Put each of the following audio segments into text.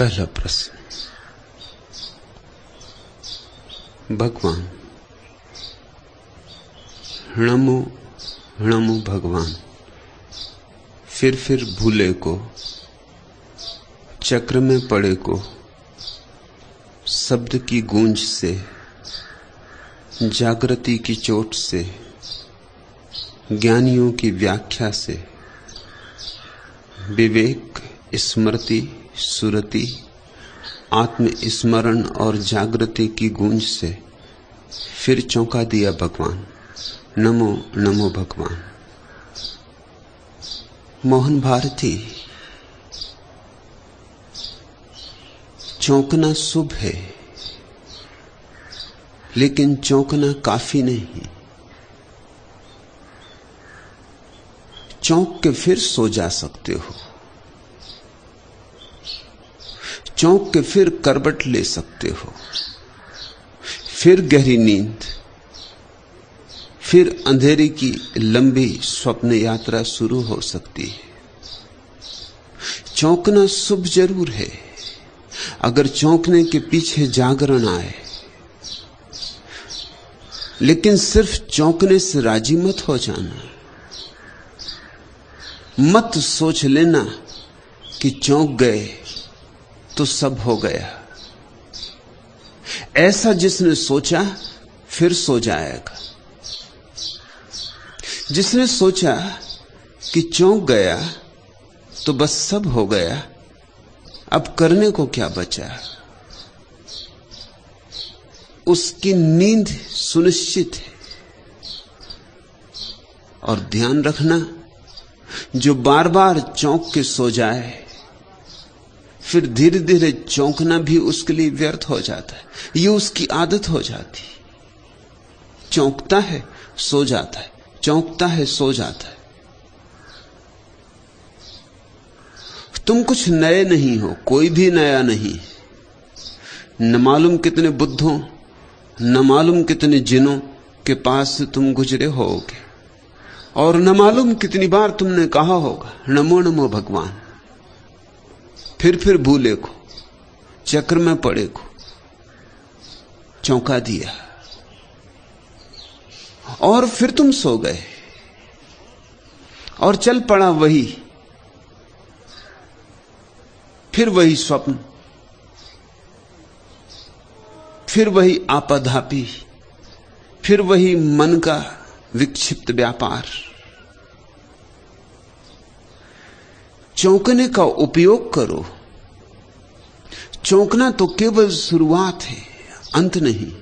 पहला प्रश्न। भगवान, णमो णमो भगवान। फिर भूले को, चक्र में पड़े को, शब्द की गूंज से, जागृति की चोट से, ज्ञानियों की व्याख्या से, विवेक, स्मृति, सुरति, आत्मस्मरण और जागृति की गूंज से फिर चौंका दिया भगवान। नमो नमो भगवान। मोहन भारती, चौंकना शुभ है, लेकिन चौंकना काफी नहीं। चौंक के फिर सो जा सकते हो, चौंक के फिर करवट ले सकते हो, फिर गहरी नींद, फिर अंधेरे की लंबी स्वप्न यात्रा शुरू हो सकती है। चौंकना शुभ जरूर है, अगर चौंकने के पीछे जागरण आए, लेकिन सिर्फ चौंकने से राजी मत हो जाना। मत सोच लेना कि चौंक गए तो सब हो गया। ऐसा जिसने सोचा फिर सो जाएगा। जिसने सोचा कि चौंक गया तो बस सब हो गया, अब करने को क्या बचा, उसकी नींद सुनिश्चित है। और ध्यान रखना, जो बार बार चौंक के सो जाए, फिर धीरे धीरे चौंकना भी उसके लिए व्यर्थ हो जाता है। ये उसकी आदत हो जाती। चौंकता है सो जाता है, चौंकता है सो जाता है। तुम कुछ नए नहीं हो, कोई भी नया नहीं। न मालूम कितने बुद्धों, न मालूम कितने जिनों के पास से तुम गुजरे होगे, और न मालूम कितनी बार तुमने कहा होगा नमो नमो भगवान। फिर भूले को, चक्र में पड़े को चौंका दिया, और फिर तुम सो गए और चल पड़ा वही, फिर वही स्वप्न, फिर वही आपाधापी, फिर वही मन का विक्षिप्त व्यापार। चौंकने का उपयोग करो। चौंकना तो केवल शुरुआत है, अंत नहीं।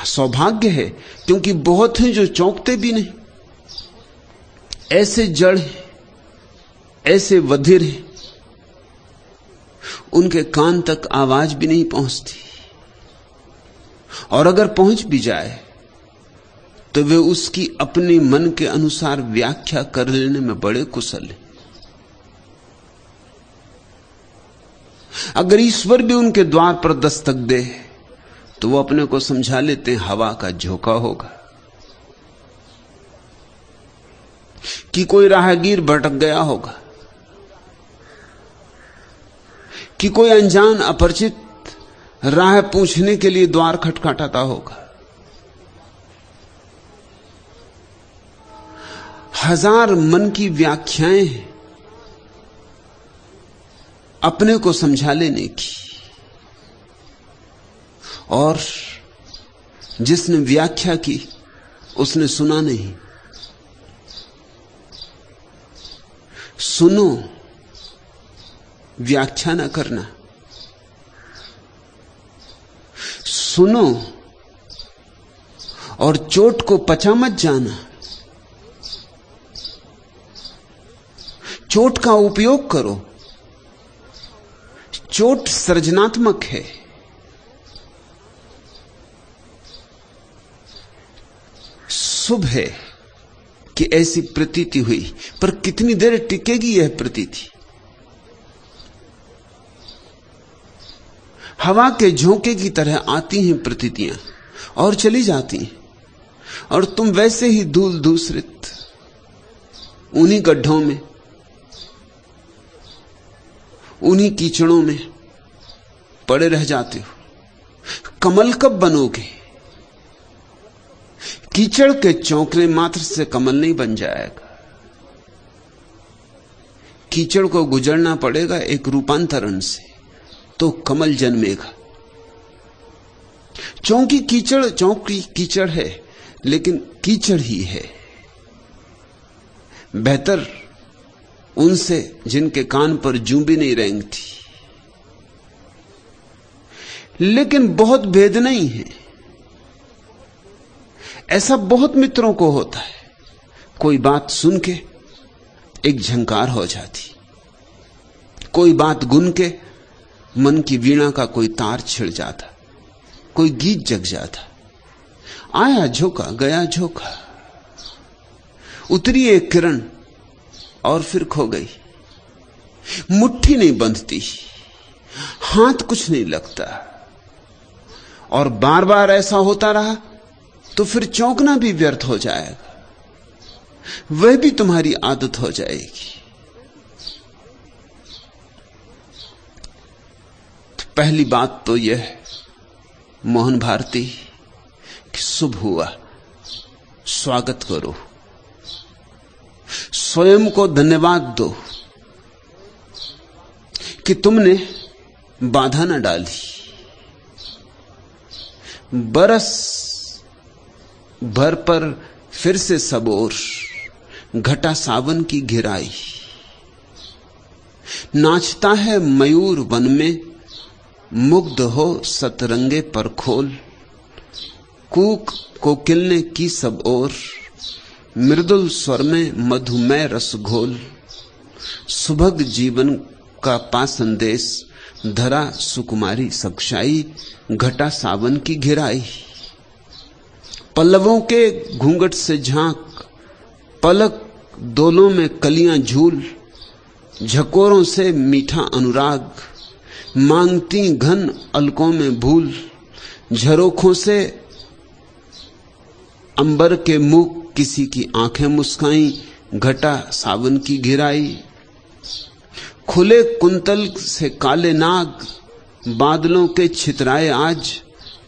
सौभाग्य है, क्योंकि बहुत हैं जो चौंकते भी नहीं। ऐसे जड़ हैं, ऐसे वधिर हैं, उनके कान तक आवाज भी नहीं पहुंचती, और अगर पहुंच भी जाए तो वे उसकी अपने मन के अनुसार व्याख्या कर लेने में बड़े कुशल हैं। अगर ईश्वर भी उनके द्वार पर दस्तक दे तो वो अपने को समझा लेते हैं हवा का झोंका होगा, कि कोई राहगीर भटक गया होगा, कि कोई अनजान अपरिचित राह पूछने के लिए द्वार खटखटाता होगा। हजार मन की व्याख्याएं हैं अपने को समझा लेने की, और जिसने व्याख्या की उसने सुना नहीं। सुनो, व्याख्या ना करना। सुनो और चोट को पचा मत जाना। चोट का उपयोग करो। चोट सृजनात्मक है। शुभ है कि ऐसी प्रतीति हुई, पर कितनी देर टिकेगी यह प्रतीति? हवा के झोंके की तरह आती हैं प्रतीतियां और चली जाती हैं, और तुम वैसे ही धूल धूसरित उन्हीं गड्ढों में उन्हीं कीचड़ों में पड़े रह जाते हो। कमल कब बनोगे? कीचड़ के चौंकने मात्र से कमल नहीं बन जाएगा। कीचड़ को गुजरना पड़ेगा एक रूपांतरण से, तो कमल जन्मेगा। चौंकी कीचड़ है, लेकिन कीचड़ ही है। बेहतर उनसे जिनके कान पर जूं भी नहीं रेंगती। लेकिन बहुत भेद नहीं है। ऐसा बहुत मित्रों को होता है, कोई बात सुन के एक झंकार हो जाती, कोई बात गुन के मन की वीणा का कोई तार छिड़ जाता, कोई गीत जग जाता। आया झोंका, गया झोंका, उतरी एक किरण और फिर खो गई। मुट्ठी नहीं बंधती, हाथ कुछ नहीं लगता, और बार बार ऐसा होता रहा तो फिर चौंकना भी व्यर्थ हो जाएगा, वह भी तुम्हारी आदत हो जाएगी। तो पहली बात तो यह है मोहन भारती कि शुभ हुआ, स्वागत करो, स्वयं को धन्यवाद दो कि तुमने बाधा न डाली। बरस भर पर फिर से सब ओर घटा सावन की घिराई। नाचता है मयूर वन में, मुग्ध हो सतरंगे पर खोल। कूक कोकिल ने की सब ओर, मृदुल स्वर में मधुमय रस घोल। सुभग जीवन का पा संदेश, धरा सुकुमारी सक्षाई। घटा सावन की घिराई। पल्लवों के घूंघट से झांक, पलक दोलों में कलियां झूल। झकोरों से मीठा अनुराग, मांगती घन अलकों में भूल। झरोखों से अंबर के मुख, किसी की आंखें मुस्काई। घटा सावन की घिराई। खुले कुंतल से काले नाग, बादलों के छितराए आज।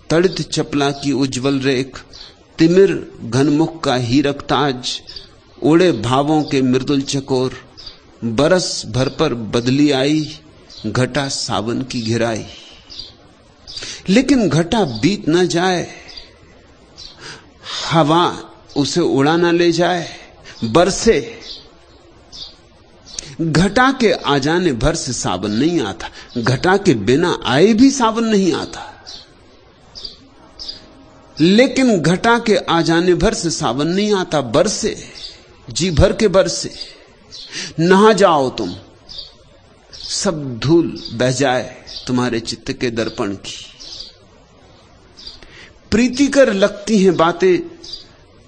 तड़ित चपला की उज्जवल रेख, तिमिर घनमुख का हीरक ताज। उड़े भावों के मृदुल चकोर, बरस भर पर बदली आई। घटा सावन की घिराई। लेकिन घटा बीत न जाए, हवा उसे उड़ा न ले जाए, बरसे। घटा के आ जाने भर से सावन नहीं आता, घटा के बिना आए भी सावन नहीं आता। लेकिन घटा के आ जाने भर से सावन नहीं आता, बरसे, जी भर के बरसे। नहा जाओ तुम, सब धूल बह जाए तुम्हारे चित्त के दर्पण की। प्रीतिकर लगती हैं बातें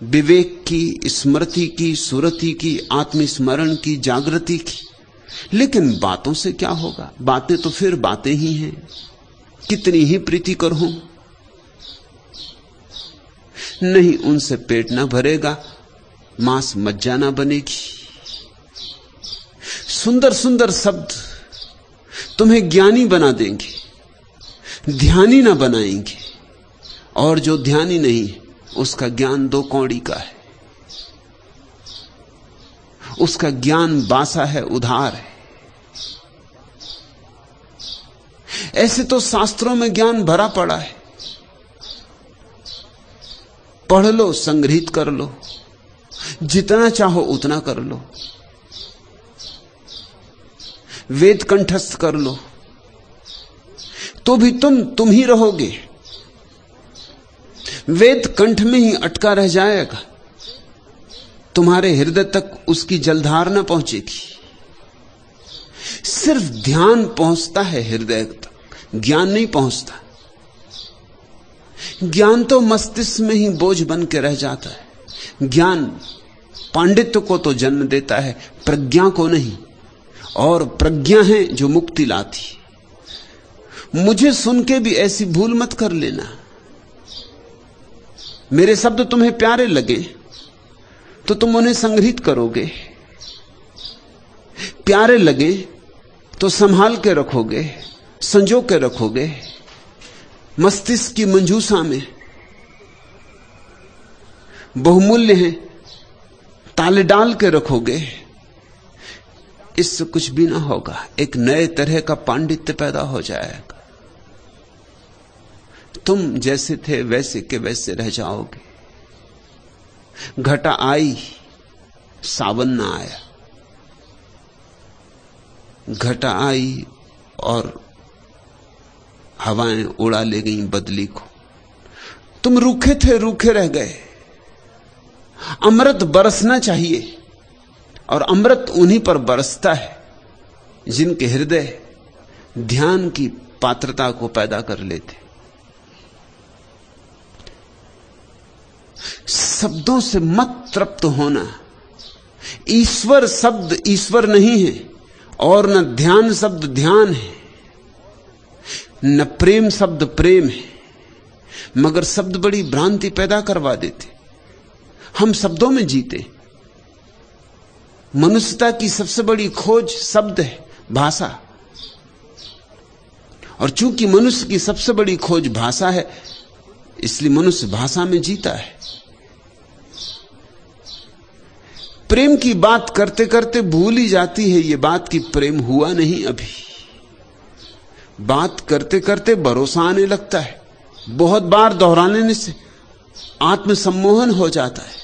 विवेक की, स्मृति की, सुरति की, आत्मस्मरण की, जागृति की। लेकिन बातों से क्या होगा? बातें तो फिर बातें ही हैं, कितनी ही प्रीतिकर हों, नहीं उनसे पेट ना भरेगा, मांस मज्जा ना बनेगी। सुंदर सुंदर शब्द तुम्हें ज्ञानी बना देंगे, ध्यानी ना बनाएंगे। और जो ध्यानी नहीं, उसका ज्ञान दो कौड़ी का है, उसका ज्ञान बासा है, उधार है। ऐसे तो शास्त्रों में ज्ञान भरा पड़ा है, पढ़ लो, संग्रहित कर लो, जितना चाहो उतना कर लो, वेद कंठस्थ कर लो, तो भी तुम ही रहोगे। वेद कंठ में ही अटका रह जाएगा, तुम्हारे हृदय तक उसकी जलधार न पहुंचेगी। सिर्फ ध्यान पहुंचता है हृदय तक, ज्ञान नहीं पहुंचता। ज्ञान तो मस्तिष्क में ही बोझ बन के रह जाता है। ज्ञान पांडित्य को तो जन्म देता है, प्रज्ञा को नहीं। और प्रज्ञा है जो मुक्ति लाती। मुझे सुन के भी ऐसी भूल मत कर लेना। मेरे शब्द तुम्हें प्यारे लगे तो तुम उन्हें संग्रहित करोगे, प्यारे लगे तो संभाल के रखोगे, संजो के रखोगे, मस्तिष्क की मंजूसा में बहुमूल्य हैं, ताले डाल के रखोगे, इससे कुछ भी ना होगा। एक नए तरह का पांडित्य पैदा हो जाएगा। तुम जैसे थे वैसे के वैसे रह जाओगे। घटा आई, सावन ना आया। घटा आई और हवाएं उड़ा ले गई बदली को। तुम रूखे थे, रूखे रह गए। अमृत बरसना चाहिए, और अमृत उन्हीं पर बरसता है जिनके हृदय ध्यान की पात्रता को पैदा कर लेते। शब्दों से मत तृप्त होना। ईश्वर शब्द ईश्वर नहीं है, और न ध्यान शब्द ध्यान है, न प्रेम शब्द प्रेम है। मगर शब्द बड़ी भ्रांति पैदा करवा देते। हम शब्दों में जीते। मनुष्यता की सबसे बड़ी खोज शब्द है, भाषा। और चूंकि मनुष्य की सबसे बड़ी खोज भाषा है, इसलिए मनुष्य भाषा में जीता है। प्रेम की बात करते करते भूल ही जाती है ये बात कि प्रेम हुआ नहीं अभी। बात करते करते भरोसा आने लगता है। बहुत बार दोहराने से आत्मसम्मोहन हो जाता है।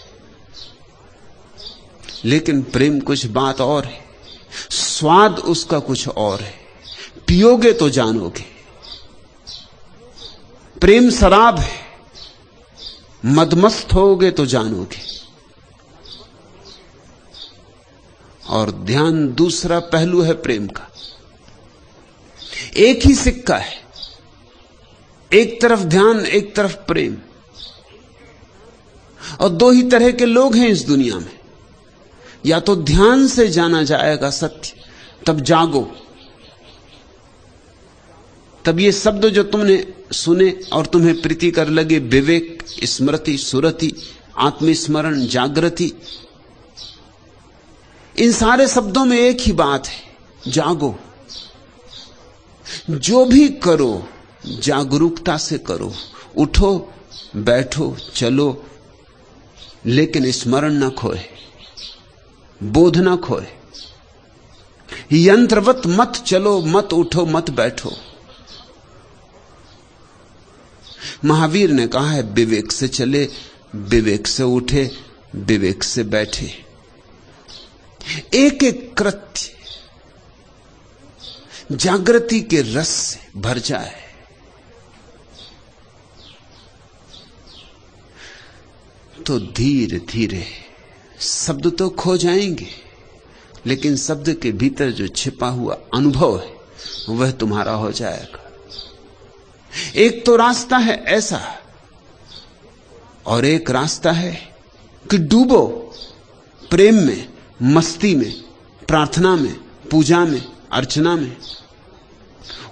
लेकिन प्रेम कुछ बात और है, स्वाद उसका कुछ और है। पियोगे तो जानोगे। प्रेम शराब है, मदमस्त होगे तो जानोगे। और ध्यान दूसरा पहलू है प्रेम का। एक ही सिक्का है, एक तरफ ध्यान, एक तरफ प्रेम। और दो ही तरह के लोग हैं इस दुनिया में। या तो ध्यान से जाना जाएगा सत्य, तब जागो। तब ये शब्द जो तुमने सुने और तुम्हें प्रीतिकर लगे, विवेक, स्मृति, सुरति, आत्मस्मरण, जागृति, इन सारे शब्दों में एक ही बात है, जागो। जो भी करो जागरूकता से करो। उठो, बैठो, चलो, लेकिन स्मरण न खोए, बोध न खोए। यंत्रवत मत चलो, मत उठो, मत बैठो। महावीर ने कहा है, विवेक से चले, विवेक से उठे, विवेक से बैठे। एक एक कृत्य जागृति के रस से भर जाए। तो धीरे धीरे शब्द तो खो जाएंगे, लेकिन शब्द के भीतर जो छिपा हुआ अनुभव है वह तुम्हारा हो जाएगा। एक तो रास्ता है ऐसा, और एक रास्ता है कि डूबो प्रेम में, मस्ती में, प्रार्थना में, पूजा में, अर्चना में।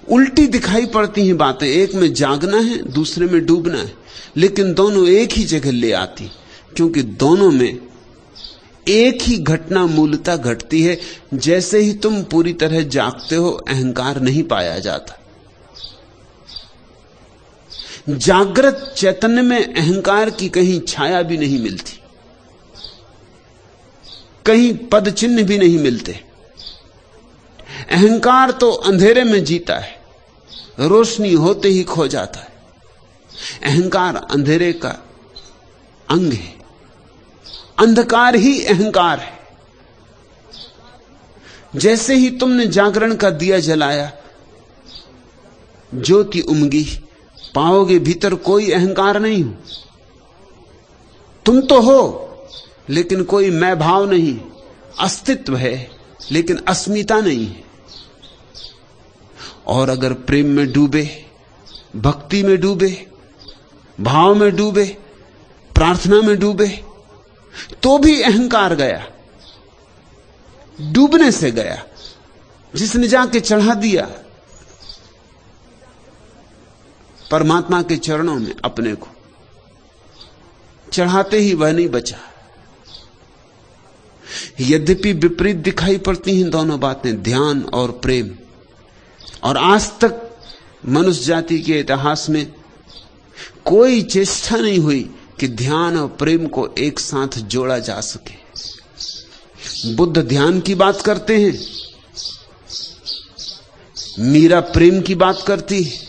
उल्टी दिखाई पड़ती हैं बातें। एक में जागना है, दूसरे में डूबना है, लेकिन दोनों एक ही जगह ले आती, क्योंकि दोनों में एक ही घटना मूलतः घटती है। जैसे ही तुम पूरी तरह जागते हो, अहंकार नहीं पाया जाता। जागृत चैतन्य में अहंकार की कहीं छाया भी नहीं मिलती, कहीं पद चिन्ह भी नहीं मिलते। अहंकार तो अंधेरे में जीता है, रोशनी होते ही खो जाता है। अहंकार अंधेरे का अंग है, अंधकार ही अहंकार है। जैसे ही तुमने जागरण का दिया जलाया, ज्योति उमगी, पाओगे भीतर कोई अहंकार नहीं हो। तुम तो हो, लेकिन कोई मैं भाव नहीं। अस्तित्व है, लेकिन अस्मिता नहीं है। और अगर प्रेम में डूबे, भक्ति में डूबे, भाव में डूबे, प्रार्थना में डूबे, तो भी अहंकार गया, डूबने से गया। जिसने जाके चढ़ा दिया परमात्मा के चरणों में अपने को, चढ़ाते ही वह नहीं बचा। यद्यपि विपरीत दिखाई पड़ती हैं दोनों बातें, ध्यान और प्रेम, और आज तक मनुष्य जाति के इतिहास में कोई चेष्टा नहीं हुई कि ध्यान और प्रेम को एक साथ जोड़ा जा सके। बुद्ध ध्यान की बात करते हैं, मीरा प्रेम की बात करती है,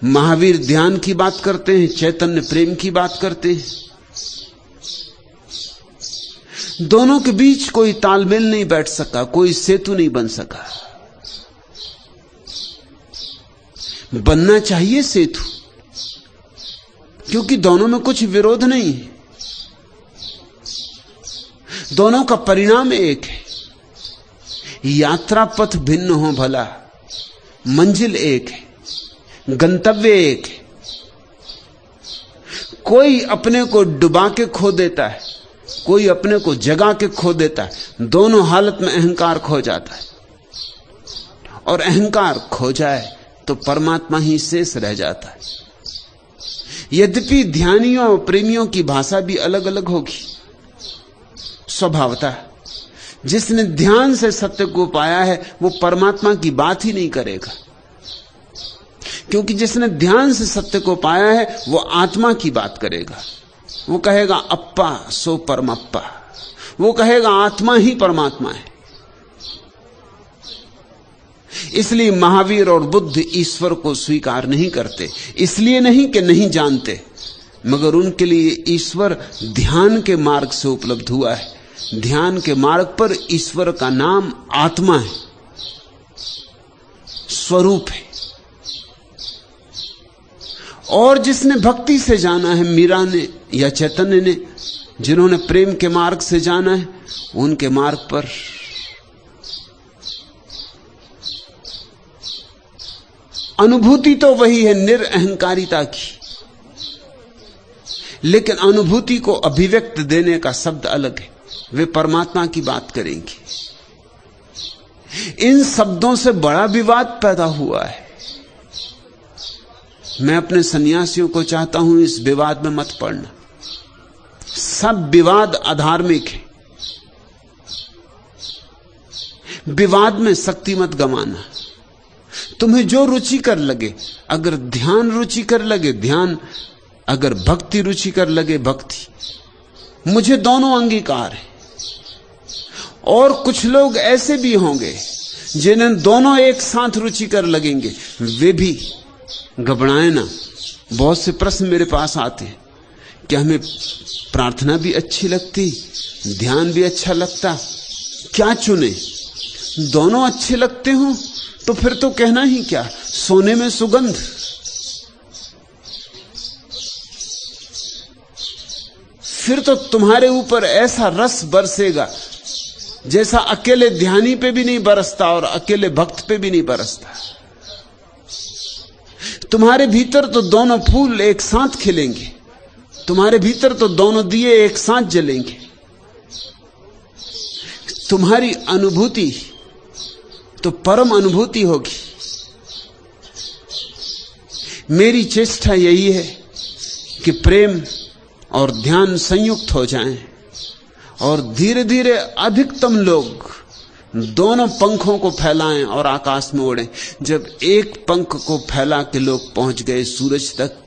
महावीर ध्यान की बात करते हैं, चैतन्य प्रेम की बात करते हैं। दोनों के बीच कोई तालमेल नहीं बैठ सका, कोई सेतु नहीं बन सका। बनना चाहिए सेतु, क्योंकि दोनों में कुछ विरोध नहीं है, दोनों का परिणाम एक है। यात्रा पथ भिन्न हो भला, मंजिल एक है, गंतव्य एक है। कोई अपने को डुबा के खो देता है, कोई अपने को जगा के खो देता है। दोनों हालत में अहंकार खो जाता है, और अहंकार खो जाए तो परमात्मा ही शेष रह जाता है। यद्यपि ध्यानियों और प्रेमियों की भाषा भी अलग अलग होगी स्वभावतः। जिसने ध्यान से सत्य को पाया है वो परमात्मा की बात ही नहीं करेगा, क्योंकि जिसने ध्यान से सत्य को पाया है वो आत्मा की बात करेगा। वो कहेगा अप्पा सो परमप्पा, वो कहेगा आत्मा ही परमात्मा है। इसलिए महावीर और बुद्ध ईश्वर को स्वीकार नहीं करते, इसलिए नहीं कि नहीं जानते, मगर उनके लिए ईश्वर ध्यान के मार्ग से उपलब्ध हुआ है। ध्यान के मार्ग पर ईश्वर का नाम आत्मा है, स्वरूप है। और जिसने भक्ति से जाना है, मीरा ने या चैतन्य ने, जिन्होंने प्रेम के मार्ग से जाना है, उनके मार्ग पर अनुभूति तो वही है निरअहंकारिता की, लेकिन अनुभूति को अभिव्यक्त देने का शब्द अलग है। वे परमात्मा की बात करेंगे। इन शब्दों से बड़ा विवाद पैदा हुआ है। मैं अपने सन्यासियों को चाहता हूं इस विवाद में मत पड़ना। सब विवाद अधार्मिक है। विवाद में शक्ति मत गंवाना। तुम्हें जो रुचिकर लगे, अगर ध्यान रुचिकर लगे ध्यान, अगर भक्ति रुचिकर लगे भक्ति, मुझे दोनों अंगीकार है। और कुछ लोग ऐसे भी होंगे जिन्हें दोनों एक साथ रुचिकर लगेंगे, वे भी घबराएं ना। बहुत से प्रश्न मेरे पास आते हैं, क्या हमें प्रार्थना भी अच्छी लगती, ध्यान भी अच्छा लगता, क्या चुने? दोनों अच्छे लगते हो तो फिर तो कहना ही क्या, सोने में सुगंध। फिर तो तुम्हारे ऊपर ऐसा रस बरसेगा जैसा अकेले ध्यानी पे भी नहीं बरसता और अकेले भक्त पे भी नहीं बरसता। तुम्हारे भीतर तो दोनों फूल एक साथ खिलेंगे, तुम्हारे भीतर तो दोनों दिए एक साथ जलेंगे। तुम्हारी अनुभूति तो परम अनुभूति होगी। मेरी चेष्टा यही है कि प्रेम और ध्यान संयुक्त हो जाएं और धीरे धीरे अधिकतम लोग दोनों पंखों को फैलाएं और आकाश में उड़ें। जब एक पंख को फैला के लोग पहुंच गए सूरज तक,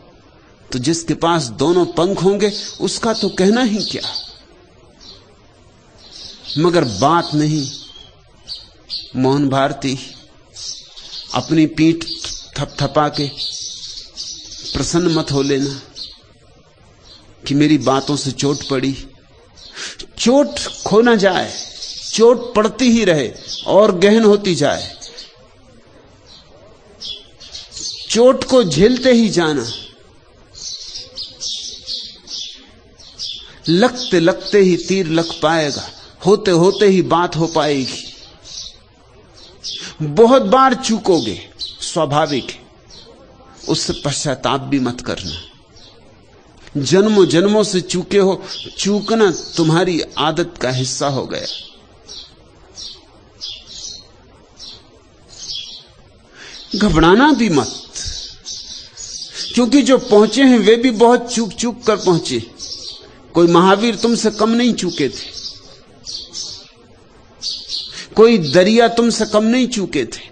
तो जिसके पास दोनों पंख होंगे उसका तो कहना ही क्या। मगर बात नहीं, मोहन भारती अपनी पीठ थपथपा के प्रसन्न मत हो लेना कि मेरी बातों से चोट पड़ी। चोट खो ना जाए, चोट पड़ती ही रहे और गहन होती जाए। चोट को झेलते ही जाना, लगते लगते ही तीर लग पाएगा, होते होते ही बात हो पाएगी। बहुत बार चूकोगे, स्वाभाविक है, उससे पश्चाताप भी मत करना। जन्मों जन्मों से चूके हो, चूकना तुम्हारी आदत का हिस्सा हो गया। घबराना भी मत, क्योंकि जो पहुंचे हैं वे भी बहुत चूक चूक कर पहुंचे। कोई महावीर तुमसे कम नहीं चूके थे, कोई दरिया तुमसे कम नहीं चूके थे।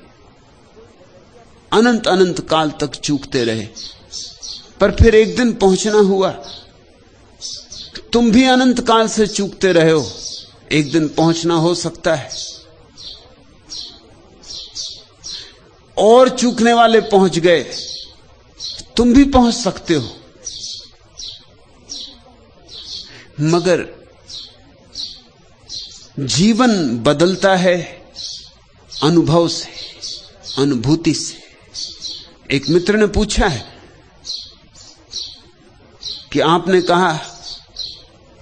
अनंत अनंत काल तक चूकते रहे, पर फिर एक दिन पहुंचना हुआ। तुम भी अनंत काल से चूकते रहे हो, एक दिन पहुंचना हो सकता है। और चूकने वाले पहुंच गए, तुम भी पहुंच सकते हो। मगर जीवन बदलता है अनुभव से, अनुभूति से। एक मित्र ने पूछा है कि आपने कहा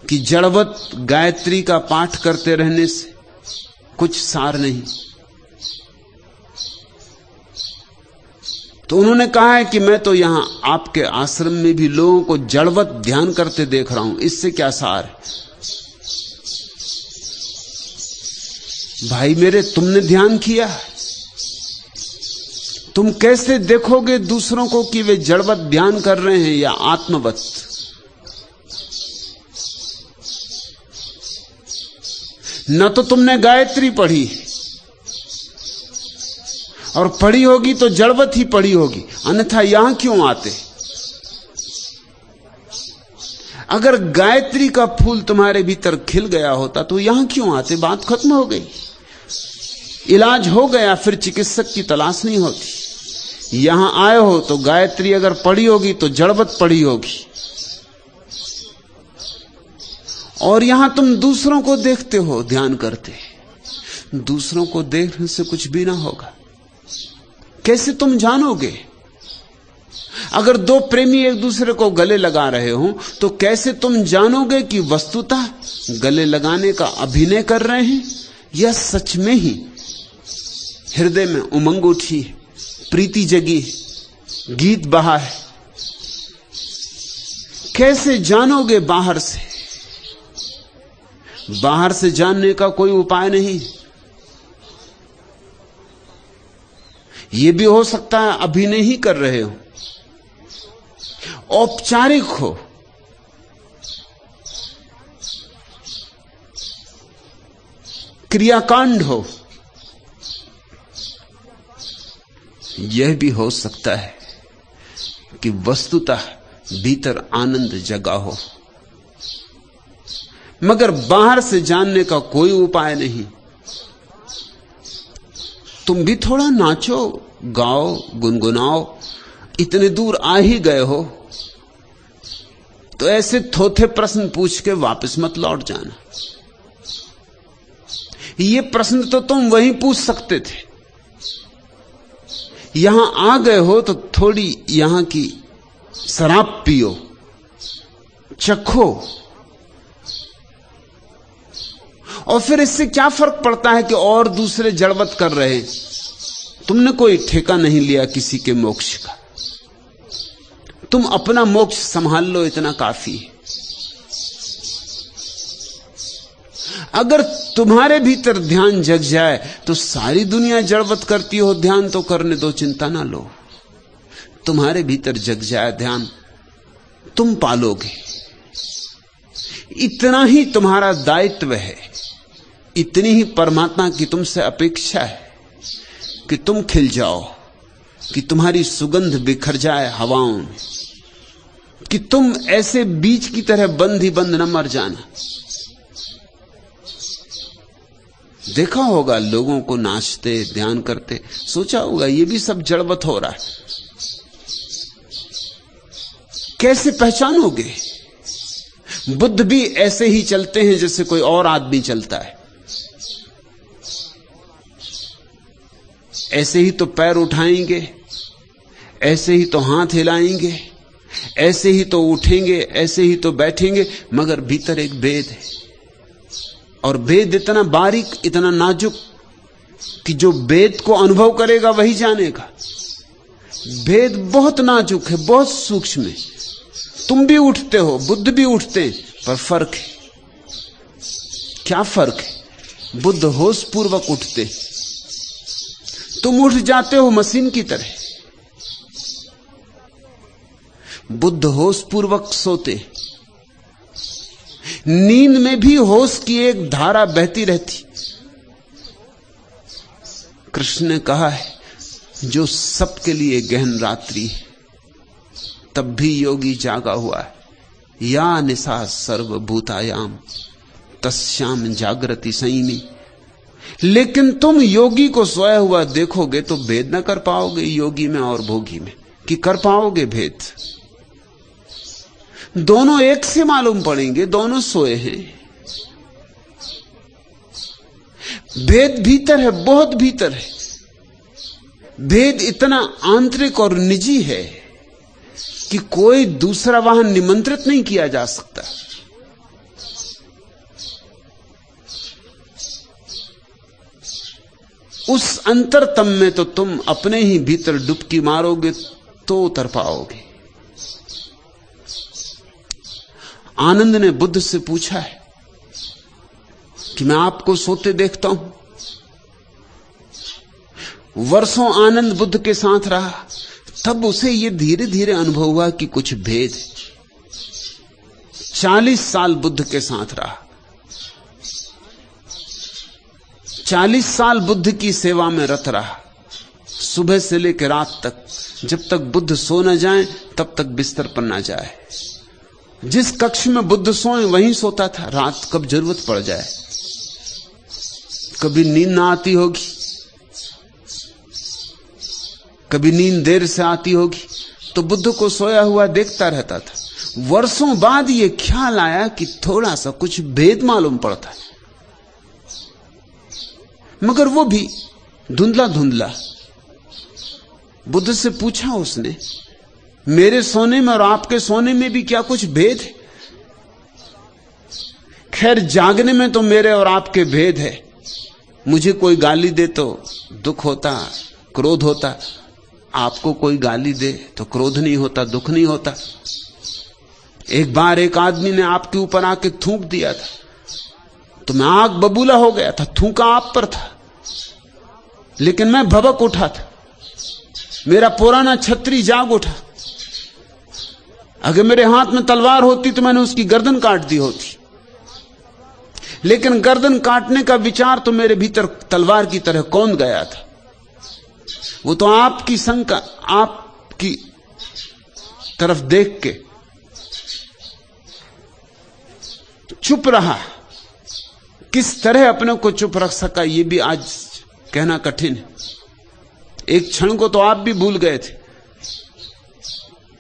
कि जड़वत गायत्री का पाठ करते रहने से कुछ सार नहीं, तो उन्होंने कहा है कि मैं तो यहां आपके आश्रम में भी लोगों को जड़वत ध्यान करते देख रहा हूं, इससे क्या सार है? भाई मेरे, तुमने ध्यान किया? तुम कैसे देखोगे दूसरों को कि वे जड़वत ध्यान कर रहे हैं या आत्मवत? न तो तुमने गायत्री पढ़ी, और पढ़ी होगी तो जड़वत ही पढ़ी होगी, अन्यथा यहां क्यों आते? अगर गायत्री का फूल तुम्हारे भीतर खिल गया होता तो यहां क्यों आते? बात खत्म हो गई, इलाज हो गया, फिर चिकित्सक की तलाश नहीं होती। यहां आए हो तो गायत्री अगर पढ़ी होगी तो जड़वत पढ़ी होगी, और यहां तुम दूसरों को देखते हो ध्यान करते। दूसरों को देखने से कुछ भी ना होगा। कैसे तुम जानोगे? अगर दो प्रेमी एक दूसरे को गले लगा रहे हो तो कैसे तुम जानोगे कि वस्तुतः गले लगाने का अभिनय कर रहे हैं या सच में ही हृदय में उमंग उठी, प्रीति जगी, गीत बहा है? कैसे जानोगे बाहर से? बाहर से जानने का कोई उपाय नहीं। यह भी हो सकता है अभिनय ही कर रहे हो, औपचारिक हो, क्रियाकांड हो। यह भी हो सकता है कि वस्तुतः भीतर आनंद जगा हो, मगर बाहर से जानने का कोई उपाय नहीं। तुम भी थोड़ा नाचो, गाओ, गुनगुनाओ। इतने दूर आ ही गए हो तो ऐसे थोथे प्रश्न पूछ के वापस मत लौट जाना। ये प्रश्न तो तुम वहीं पूछ सकते थे। यहां आ गए हो तो थोड़ी यहां की शराब पियो, चखो, और फिर इससे क्या फर्क पड़ता है कि और दूसरे जड़वत कर रहे हैं? तुमने कोई ठेका नहीं लिया किसी के मोक्ष का। तुम अपना मोक्ष संभाल लो, इतना काफी है। अगर तुम्हारे भीतर ध्यान जग जाए तो सारी दुनिया जड़वत करती हो, ध्यान तो करने दो, चिंता ना लो। तुम्हारे भीतर जग जाए ध्यान, तुम पालोगे। इतना ही तुम्हारा दायित्व है, इतनी ही परमात्मा की तुमसे अपेक्षा है कि तुम खिल जाओ, कि तुम्हारी सुगंध बिखर जाए हवाओं में, कि तुम ऐसे बीज की तरह बंद ही बंद न मर जाना। देखा होगा लोगों को नाचते, ध्यान करते, सोचा होगा ये भी सब जड़वत हो रहा है। कैसे पहचानोगे? बुद्ध भी ऐसे ही चलते हैं जैसे कोई और आदमी चलता है। ऐसे ही तो पैर उठाएंगे, ऐसे ही तो हाथ हिलाएंगे, ऐसे ही तो उठेंगे, ऐसे ही तो बैठेंगे, मगर भीतर एक भेद है। और भेद इतना बारीक, इतना नाजुक कि जो भेद को अनुभव करेगा वही जानेगा। भेद बहुत नाजुक है, बहुत सूक्ष्म है। तुम भी उठते हो, बुद्ध भी उठते हैं, पर फर्क है। क्या फर्क है? बुद्ध होश पूर्वक उठते, तुम उठ जाते हो मशीन की तरह। बुद्ध होश पूर्वक सोते, नींद में भी होश की एक धारा बहती रहती। कृष्ण ने कहा है जो सबके लिए गहन रात्रि है, तब भी योगी जागा हुआ है। या निशा सर्वभूतायाम तस्याम जागृति संयमी। लेकिन तुम योगी को सोया हुआ देखोगे तो भेद न कर पाओगे योगी में और भोगी में, कि कर पाओगे भेद? दोनों एक से मालूम पड़ेंगे, दोनों सोए हैं। भेद भीतर है, बहुत भीतर है। भेद इतना आंतरिक और निजी है कि कोई दूसरा वहां निमंत्रित नहीं किया जा सकता। उस अंतरतम में तो तुम अपने ही भीतर डुबकी मारोगे तो उतर पाओगे। आनंद ने बुद्ध से पूछा है कि मैं आपको सोते देखता हूं। वर्षों आनंद बुद्ध के साथ रहा, तब उसे यह धीरे धीरे अनुभव हुआ कि कुछ भेद है। 40 साल बुद्ध के साथ रहा, 40 साल बुद्ध की सेवा में रत रहा, सुबह से लेकर रात तक, जब तक बुद्ध सो न जाए तब तक बिस्तर पर न जाए। जिस कक्ष में बुद्ध सोए वहीं सोता था, रात कब जरूरत पड़ जाए। कभी नींद ना आती होगी, कभी नींद देर से आती होगी, तो बुद्ध को सोया हुआ देखता रहता था। वर्षों बाद यह ख्याल आया कि थोड़ा सा कुछ भेद मालूम पड़ता है, मगर वो भी धुंधला धुंधला। बुद्ध से पूछा उसने, मेरे सोने में और आपके सोने में भी क्या कुछ भेद है? खैर, जागने में तो मेरे और आपके भेद है। मुझे कोई गाली दे तो दुख होता, क्रोध होता। आपको कोई गाली दे तो क्रोध नहीं होता, दुख नहीं होता। एक बार एक आदमी ने आपके ऊपर आके थूक दिया था तो मैं आग बबूला हो गया था। थूका आप पर था, लेकिन मैं भबक उठा था। मेरा पुराना छत्री जाग उठा। अगर मेरे हाथ में तलवार होती तो मैंने उसकी गर्दन काट दी होती, लेकिन गर्दन काटने का विचार तो मेरे भीतर तलवार की तरह कौंध गया था। वो तो आपकी शंका, आपकी तरफ देख के चुप रहा। किस तरह अपने को चुप रख सका यह भी आज कहना कठिन है। एक क्षण को तो आप भी भूल गए थे,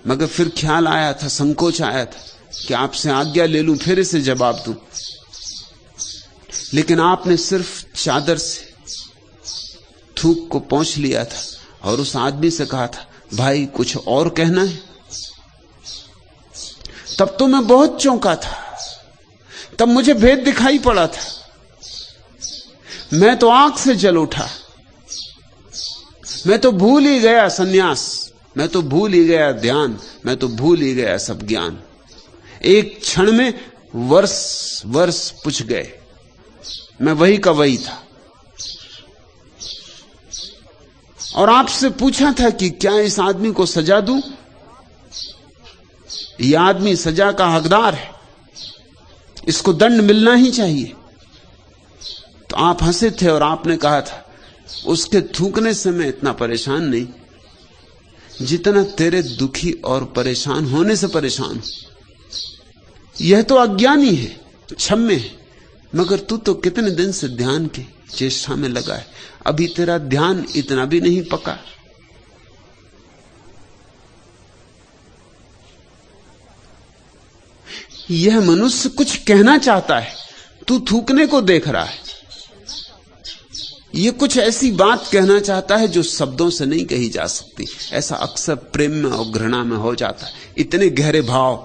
मगर फिर ख्याल आया था, संकोच आया था कि आपसे आज्ञा ले लूं, फिर इसे जवाब दूं। लेकिन आपने सिर्फ चादर से थूक को पोंछ लिया था और उस आदमी से कहा था, भाई कुछ और कहना है? तब तो मैं बहुत चौंका था, तब मुझे भेद दिखाई पड़ा था। मैं तो आंख से जल उठा। मैं तो भूल ही गया सन्यास, मैं तो भूल ही गया ध्यान, मैं तो भूल ही गया सब ज्ञान। एक क्षण में वर्ष वर्ष पूछ गए, मैं वही का वही था। और आपसे पूछा था कि क्या इस आदमी को सजा दूं? यह आदमी सजा का हकदार है, इसको दंड मिलना ही चाहिए। तो आप हंसे थे और आपने कहा था, उसके थूकने से मैं इतना परेशान नहीं जितना तेरे दुखी और परेशान होने से परेशान हूं। यह तो अज्ञानी है, क्षम्य है, मगर तू तो कितने दिन से ध्यान की चेष्टा में लगा है, अभी तेरा ध्यान इतना भी नहीं पका। यह मनुष्य कुछ कहना चाहता है, तू थूकने को देख रहा है। यह कुछ ऐसी बात कहना चाहता है जो शब्दों से नहीं कही जा सकती। ऐसा अक्सर प्रेम में और घृणा में हो जाता है, इतने गहरे भाव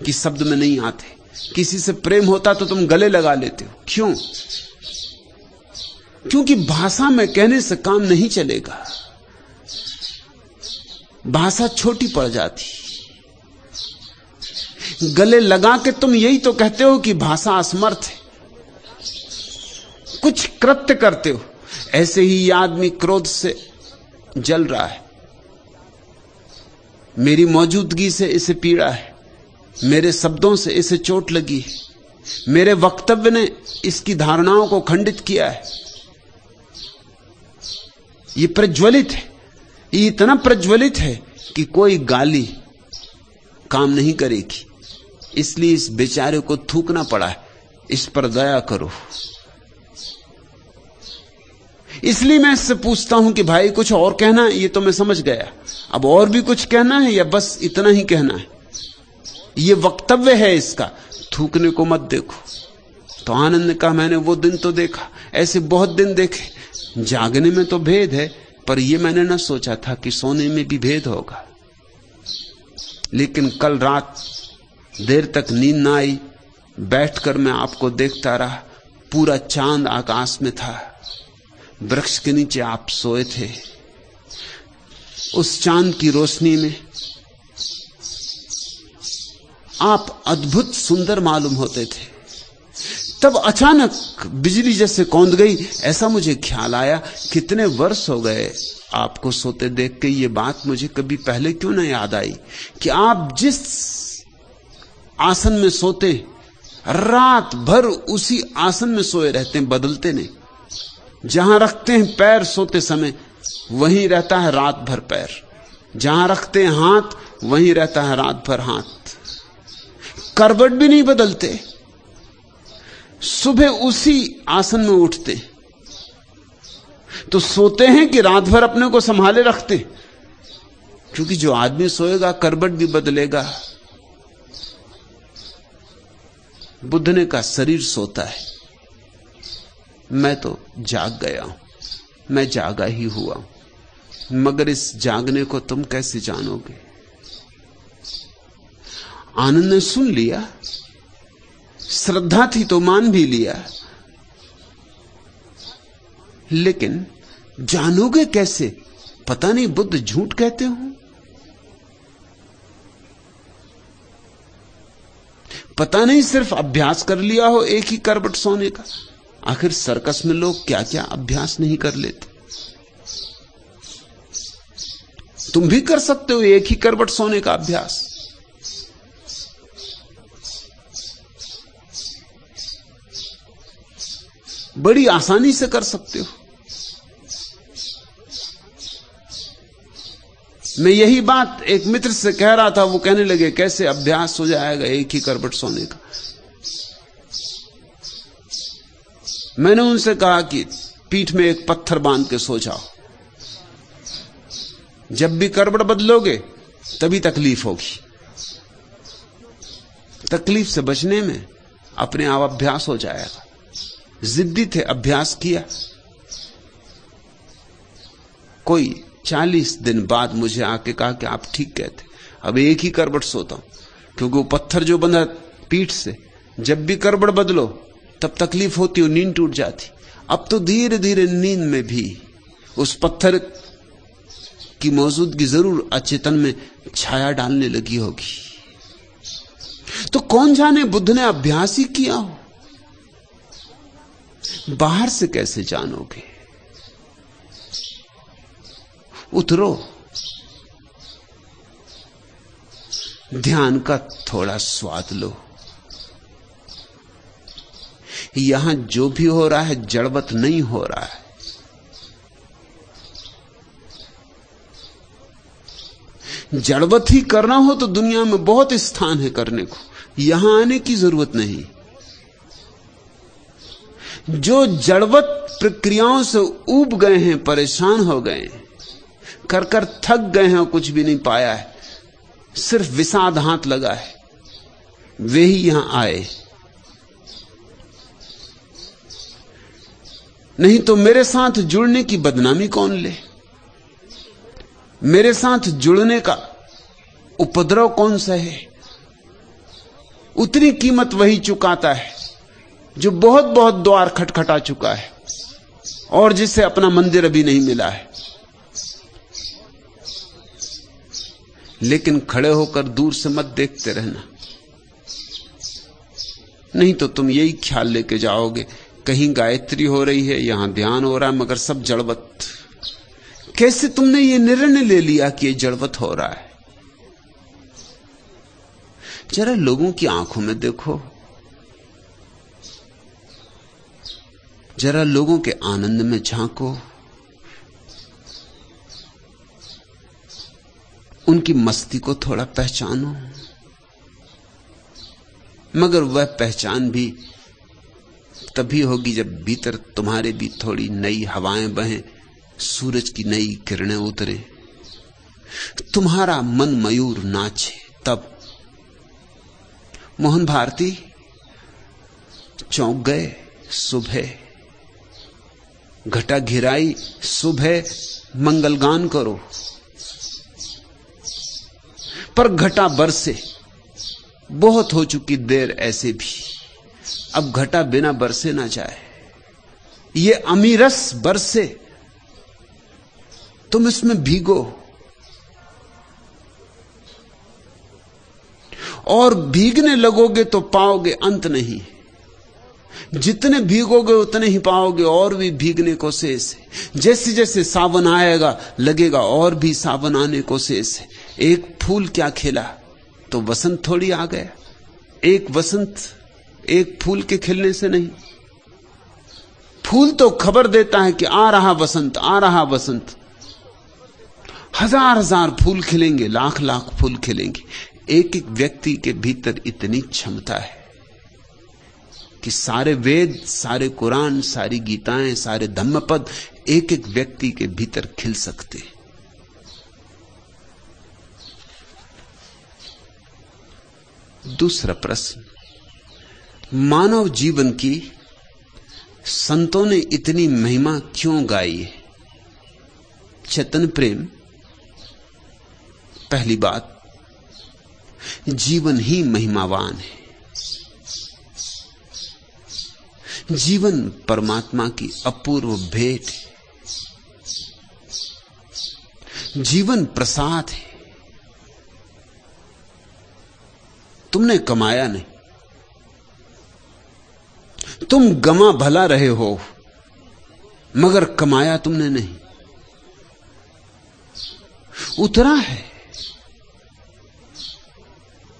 कि शब्द में नहीं आते। किसी से प्रेम होता तो तुम गले लगा लेते हो, क्यों? क्योंकि भाषा में कहने से काम नहीं चलेगा, भाषा छोटी पड़ जाती। गले लगा के तुम यही तो कहते हो कि भाषा असमर्थ है, कुछ कृत्य करते हो। ऐसे ही यह आदमी क्रोध से जल रहा है, मेरी मौजूदगी से इसे पीड़ा है, मेरे शब्दों से इसे चोट लगी है, मेरे वक्तव्य ने इसकी धारणाओं को खंडित किया है। यह प्रज्वलित है, ये इतना प्रज्वलित है कि कोई गाली काम नहीं करेगी, इसलिए इस बेचारे को थूकना पड़ा है। इस पर दया करो। इसलिए मैं इससे पूछता हूं कि भाई कुछ और कहना है? ये तो मैं समझ गया, अब और भी कुछ कहना है या बस इतना ही कहना है? ये वक्तव्य है इसका, थूकने को मत देखो। तो आनंद ने कहा, मैंने वो दिन तो देखा, ऐसे बहुत दिन देखे। जागने में तो भेद है, पर यह मैंने ना सोचा था कि सोने में भी भेद होगा। लेकिन कल रात देर तक नींद ना आई, बैठकर मैं आपको देखता रहा। पूरा चांद आकाश में था, वृक्ष के नीचे आप सोए थे। उस चांद की रोशनी में आप अद्भुत सुंदर मालूम होते थे। तब अचानक बिजली जैसे कौंध गई। ऐसा मुझे ख्याल आया, कितने वर्ष हो गए आपको सोते देख के, ये बात मुझे कभी पहले क्यों ना याद आई कि आप जिस आसन में सोते, रात भर उसी आसन में सोए रहते हैं, बदलते नहीं। जहां रखते हैं पैर सोते समय, वहीं रहता है रात भर पैर। जहां रखते हैं हाथ, वहीं रहता है रात भर हाथ। करवट भी नहीं बदलते। सुबह उसी आसन में उठते, तो सोते हैं कि रात भर अपने को संभाले रखते? क्योंकि जो आदमी सोएगा करवट भी बदलेगा। बुद्ध ने कहा, शरीर सोता है, मैं तो जाग गया हूं, मैं जागा ही हुआ हूं, मगर इस जागने को तुम कैसे जानोगे? आनंद ने सुन लिया, श्रद्धा थी तो मान भी लिया, लेकिन जानोगे कैसे? पता नहीं बुद्ध झूठ कहते हो, पता नहीं सिर्फ अभ्यास कर लिया हो एक ही करवट सोने का। आखिर सर्कस में लोग क्या क्या अभ्यास नहीं कर लेते। तुम भी कर सकते हो एक ही करवट सोने का अभ्यास। बड़ी आसानी से कर सकते हो। मैं यही बात एक मित्र से कह रहा था, वो कहने लगे कैसे अभ्यास हो जाएगा एक ही करवट सोने का। मैंने उनसे कहा कि पीठ में एक पत्थर बांध के सो जाओ, जब भी करवट बदलोगे तभी तकलीफ होगी। तकलीफ से बचने में अपने आप अभ्यास हो जाएगा। जिद्दी थे, अभ्यास किया। कोई 40 दिन बाद मुझे आके कहा कि आप ठीक कहते, अब एक ही करवट सोता हूं, क्योंकि वो पत्थर जो बंधा पीठ से, जब भी करवट बदलो तब तकलीफ होती और नींद टूट जाती। अब तो धीरे धीरे नींद में भी उस पत्थर की मौजूदगी जरूर अचेतन में छाया डालने लगी होगी। तो कौन जाने बुद्ध ने अभ्यास ही किया हो, बाहर से कैसे जानोगे? उतरो, ध्यान का थोड़ा स्वाद लो। यहां जो भी हो रहा है जड़वत नहीं हो रहा है। जड़वत ही करना हो तो दुनिया में बहुत स्थान है करने को, यहां आने की जरूरत नहीं। जो जड़वत प्रक्रियाओं से ऊब गए हैं, परेशान हो गए हैं, कर कर थक गए हैं और कुछ भी नहीं पाया है, सिर्फ विषाद हाथ लगा है, वे ही यहां आए। नहीं तो मेरे साथ जुड़ने की बदनामी कौन ले? मेरे साथ जुड़ने का उपद्रव कौन सहे? उतनी कीमत वही चुकाता है जो बहुत बहुत द्वार खटखटा चुका है और जिसे अपना मंदिर अभी नहीं मिला है। लेकिन खड़े होकर दूर से मत देखते रहना, नहीं तो तुम यही ख्याल लेके जाओगे कहीं गायत्री हो रही है, यहां ध्यान हो रहा है, मगर सब जड़वत। कैसे तुमने ये निर्णय ले लिया कि ये जड़वत हो रहा है? जरा लोगों की आंखों में देखो, जरा लोगों के आनंद में झांको। उनकी मस्ती को थोड़ा पहचानो, मगर वह पहचान भी तभी होगी जब भीतर तुम्हारे भी थोड़ी नई हवाएं बहें, सूरज की नई किरणें उतरे, तुम्हारा मन मयूर नाचे। तब मोहन भारती चौंक गए। सुबह घटा घिराई, सुबह मंगलगान करो। पर घटा बरसे, बहुत हो चुकी देर ऐसे भी, अब घटा बिना बरसे ना जाए। ये अमीरस बरसे, तुम इसमें भीगो और भीगने लगोगे तो पाओगे अंत नहीं। जितने भीगोगे उतने ही पाओगे और भी भीगने को शेष है। जैसे जैसे सावन आएगा लगेगा और भी सावन आने को शेष है। एक फूल क्या खिला तो वसंत थोड़ी आ गया। एक वसंत एक फूल के खिलने से नहीं। फूल तो खबर देता है कि आ रहा वसंत, आ रहा वसंत। हजार हजार फूल खिलेंगे, लाख लाख फूल खिलेंगे। एक एक व्यक्ति के भीतर इतनी क्षमता है कि सारे वेद, सारे कुरान, सारी गीताएं, सारे धम्मपद एक एक व्यक्ति के भीतर खिल सकते हैं। दूसरा प्रश्न, मानव जीवन की संतों ने इतनी महिमा क्यों गाई है? चेतन प्रेम। पहली बात, जीवन ही महिमावान है। जीवन परमात्मा की अपूर्व भेंट है। जीवन प्रसाद है। तुमने कमाया नहीं, तुम गमा भला रहे हो, मगर कमाया तुमने नहीं। उतरा है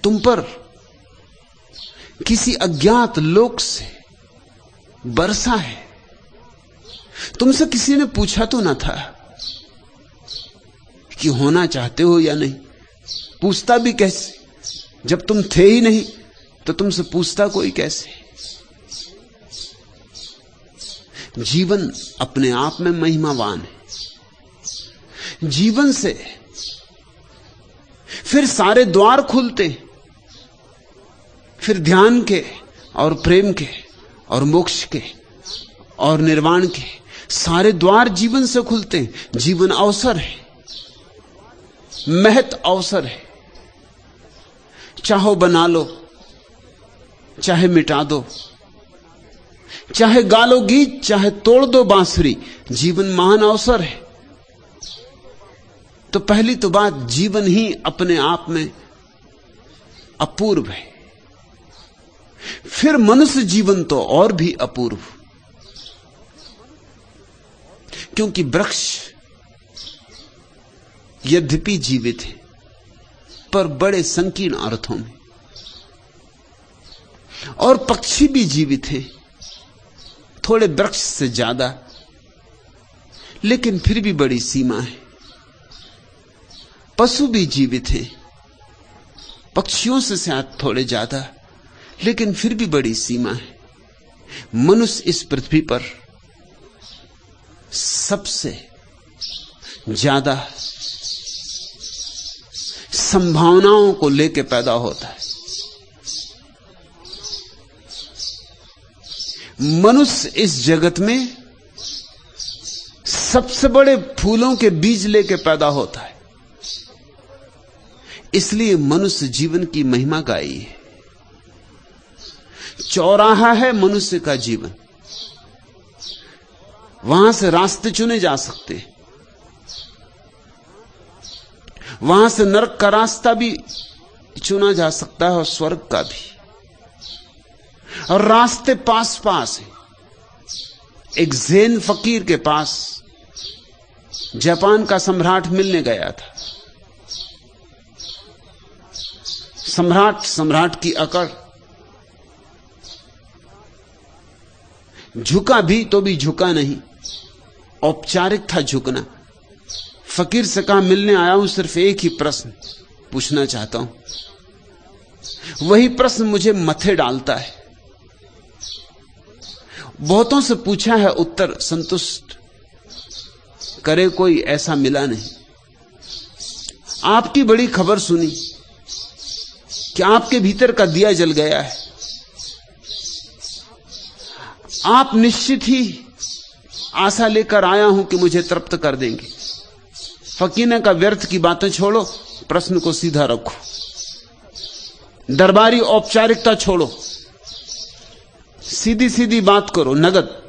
तुम पर किसी अज्ञात लोक से, बरसा है। तुमसे किसी ने पूछा तो ना था कि होना चाहते हो या नहीं। पूछता भी कैसे जब तुम थे ही नहीं, तो तुमसे पूछता कोई कैसे? जीवन अपने आप में महिमावान है। जीवन से फिर सारे द्वार खुलते, फिर ध्यान के और प्रेम के और मोक्ष के और निर्वाण के सारे द्वार जीवन से खुलते हैं। जीवन अवसर है, महत अवसर है। चाहो बना लो, चाहे मिटा दो, चाहे गा लो गीत, चाहे तोड़ दो बांसुरी, जीवन महान अवसर है। तो पहली तो बात, जीवन ही अपने आप में अपूर्व है। फिर मनुष्य जीवन तो और भी अपूर्व, क्योंकि वृक्ष यद्यपि जीवित है पर बड़े संकीर्ण अर्थों में, और पक्षी भी जीवित है थोड़े वृक्ष से ज्यादा, लेकिन फिर भी बड़ी सीमा है। पशु भी जीवित है, पक्षियों से शायद थोड़े ज्यादा, लेकिन फिर भी बड़ी सीमा है। मनुष्य इस पृथ्वी पर सबसे ज्यादा संभावनाओं को लेकर पैदा होता है। मनुष्य इस जगत में सबसे बड़े फूलों के बीज लेकर पैदा होता है। इसलिए मनुष्य जीवन की महिमा गाई है। चौराहा है मनुष्य का जीवन, वहां से रास्ते चुने जा सकते, वहां से नरक का रास्ता भी चुना जा सकता है और स्वर्ग का भी, और रास्ते पास पास हैं। एक ज़ेन फकीर के पास जापान का सम्राट मिलने गया था। सम्राट की अकड़, झुका भी तो भी झुका नहीं, औपचारिक था झुकना। फकीर से कहा मिलने आया हूं, सिर्फ एक ही प्रश्न पूछना चाहता हूं। वही प्रश्न मुझे मथे डालता है। बहुतों से पूछा है, उत्तर संतुष्ट करे कोई ऐसा मिला नहीं। आपकी बड़ी खबर सुनी कि आपके भीतर का दिया जल गया है। आप निश्चित ही आशा लेकर आया हूं कि मुझे तृप्त कर देंगे। फकीर ने कहा व्यर्थ की बातें छोड़ो, प्रश्न को सीधा रखो, दरबारी औपचारिकता छोड़ो, सीधी सीधी बात करो, नगद।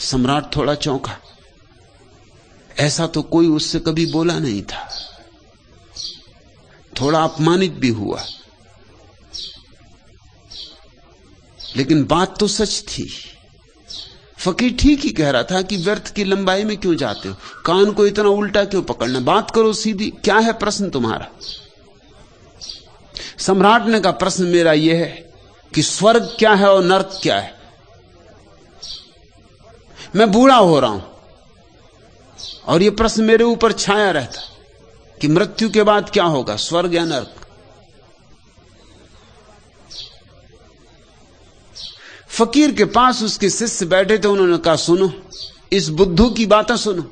सम्राट थोड़ा चौंका, ऐसा तो कोई उससे कभी बोला नहीं था। थोड़ा अपमानित भी हुआ, लेकिन बात तो सच थी। फकीर ठीक ही कह रहा था कि व्यर्थ की लंबाई में क्यों जाते हो, कान को इतना उल्टा क्यों पकड़ना, बात करो सीधी, क्या है प्रश्न तुम्हारा। सम्राट ने कहा प्रश्न मेरा यह है कि स्वर्ग क्या है और नर्क क्या है। मैं बूढ़ा हो रहा हूं और यह प्रश्न मेरे ऊपर छाया रहता कि मृत्यु के बाद क्या होगा, स्वर्ग या नर्क। फकीर के पास उसके शिष्य बैठे थे, उन्होंने कहा सुनो, इस बुद्धू की बातें सुनो।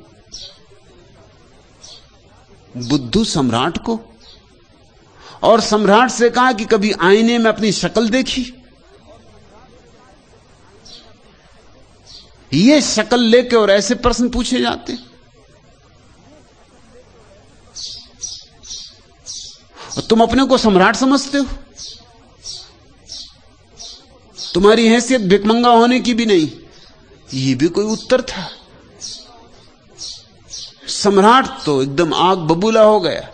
बुद्धू सम्राट को, और सम्राट से कहा कि कभी आईने में अपनी शक्ल देखी। ये शक्ल लेके और ऐसे प्रश्न पूछे जाते। और तुम अपने को सम्राट समझते हो, तुम्हारी हैसियत भिकमंगा होने की भी नहीं। ये भी कोई उत्तर था? सम्राट तो एकदम आग बबूला हो गया,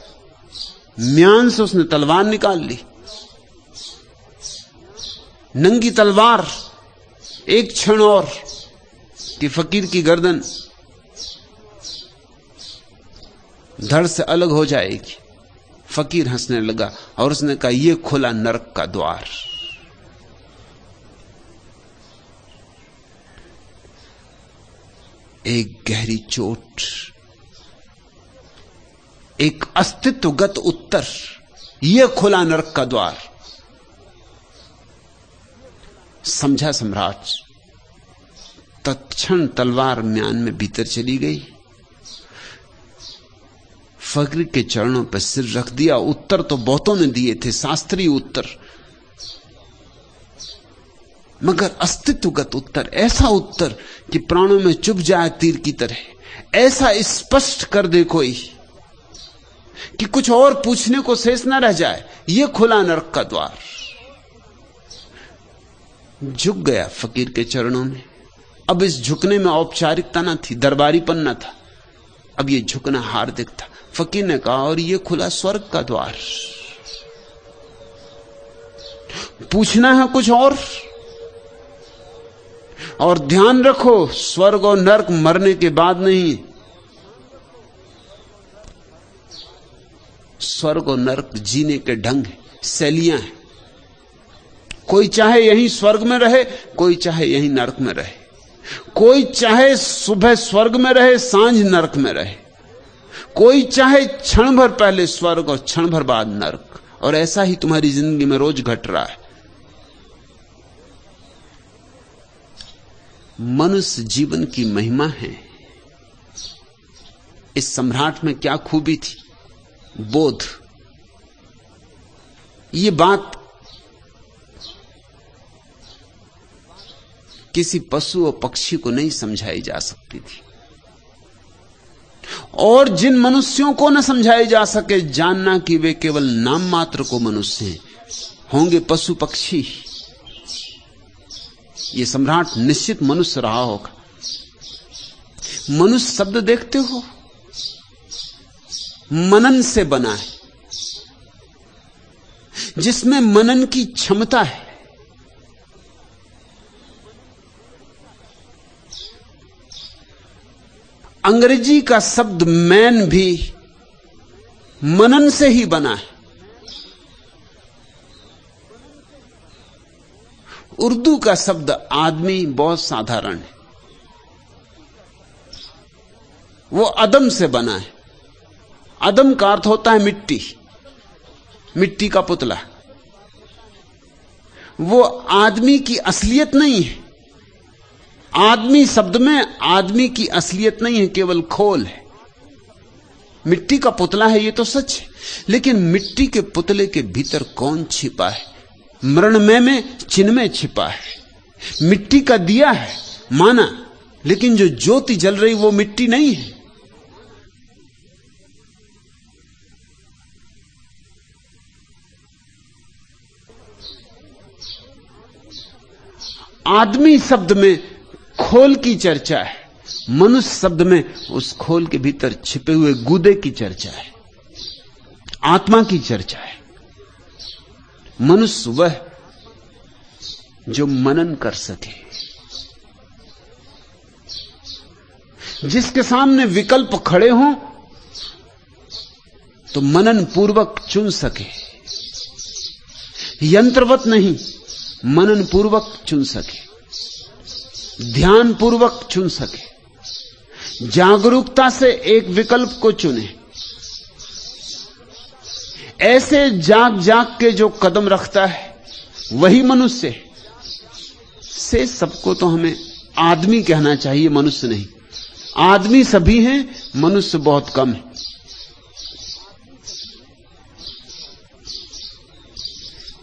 म्यान से उसने तलवार निकाल ली, नंगी तलवार, एक क्षण और कि फकीर की गर्दन धड़ से अलग हो जाएगी। फकीर हंसने लगा और उसने कहा यह खुला नरक का द्वार। एक गहरी चोट, एक अस्तित्वगत उत्तर, यह खुला नरक का द्वार। समझा सम्राट, तत्क्षण तलवार म्यान में भीतर चली गई, फकीर के चरणों पर सिर रख दिया। उत्तर तो बहुतों ने दिए थे, शास्त्रीय उत्तर, मगर अस्तित्वगत उत्तर, ऐसा उत्तर कि प्राणों में चुभ जाए तीर की तरह, ऐसा स्पष्ट कर दे कोई कि कुछ और पूछने को शेष न रह जाए। यह खुला नरक का द्वार। झुक गया फकीर के चरणों में। अब इस झुकने में औपचारिकता न थी, दरबारीपन न था, अब यह झुकना हार्दिक था। फकीर ने कहा और यह खुला स्वर्ग का द्वार। पूछना है कुछ और ध्यान रखो, स्वर्ग और नरक मरने के बाद नहीं, स्वर्ग और नरक जीने के ढंग है, शैलियां हैं। कोई चाहे यहीं स्वर्ग में रहे, कोई चाहे यहीं नरक में रहे, कोई चाहे सुबह स्वर्ग में रहे, सांझ नरक में रहे, कोई चाहे क्षण भर पहले स्वर्ग और क्षण भर बाद नरक। और ऐसा ही तुम्हारी जिंदगी में रोज घट रहा है। मनुष्य जीवन की महिमा है। इस सम्राट में क्या खूबी थी? बोध। ये बात किसी पशु और पक्षी को नहीं समझाई जा सकती थी, और जिन मनुष्यों को न समझाई जा सके, जानना कि वे केवल नाम मात्र को मनुष्य हैं, होंगे पशु पक्षी। ये सम्राट निश्चित मनुष्य रहा होगा। मनुष्य शब्द देखते हो, मनन से बना है, जिसमें मनन की क्षमता है। अंग्रेजी का शब्द मैन भी मनन से ही बना है। उर्दू का शब्द आदमी बहुत साधारण है। वो अदम से बना है। अदम का अर्थ होता है मिट्टी, मिट्टी का पुतला। वो आदमी की असलियत नहीं है। आदमी शब्द में आदमी की असलियत नहीं है, केवल खोल है। मिट्टी का पुतला है, ये तो सच है, लेकिन मिट्टी के पुतले के भीतर कौन छिपा है? मृणमय में चिन्मय छिपा है। मिट्टी का दिया है माना, लेकिन जो ज्योति जल रही वो मिट्टी नहीं है। आदमी शब्द में खोल की चर्चा है, मनुष्य शब्द में उस खोल के भीतर छिपे हुए गूदे की चर्चा है, आत्मा की चर्चा है। मनुष्य वह जो मनन कर सके, जिसके सामने विकल्प खड़े हों तो मनन पूर्वक चुन सके, यंत्रवत नहीं, मनन पूर्वक चुन सके, ध्यान पूर्वक चुन सके, जागरूकता से एक विकल्प को चुने। ऐसे जाग जाग के जो कदम रखता है वही मनुष्य से। सबको तो हमें आदमी कहना चाहिए, मनुष्य नहीं। आदमी सभी हैं, मनुष्य बहुत कम है।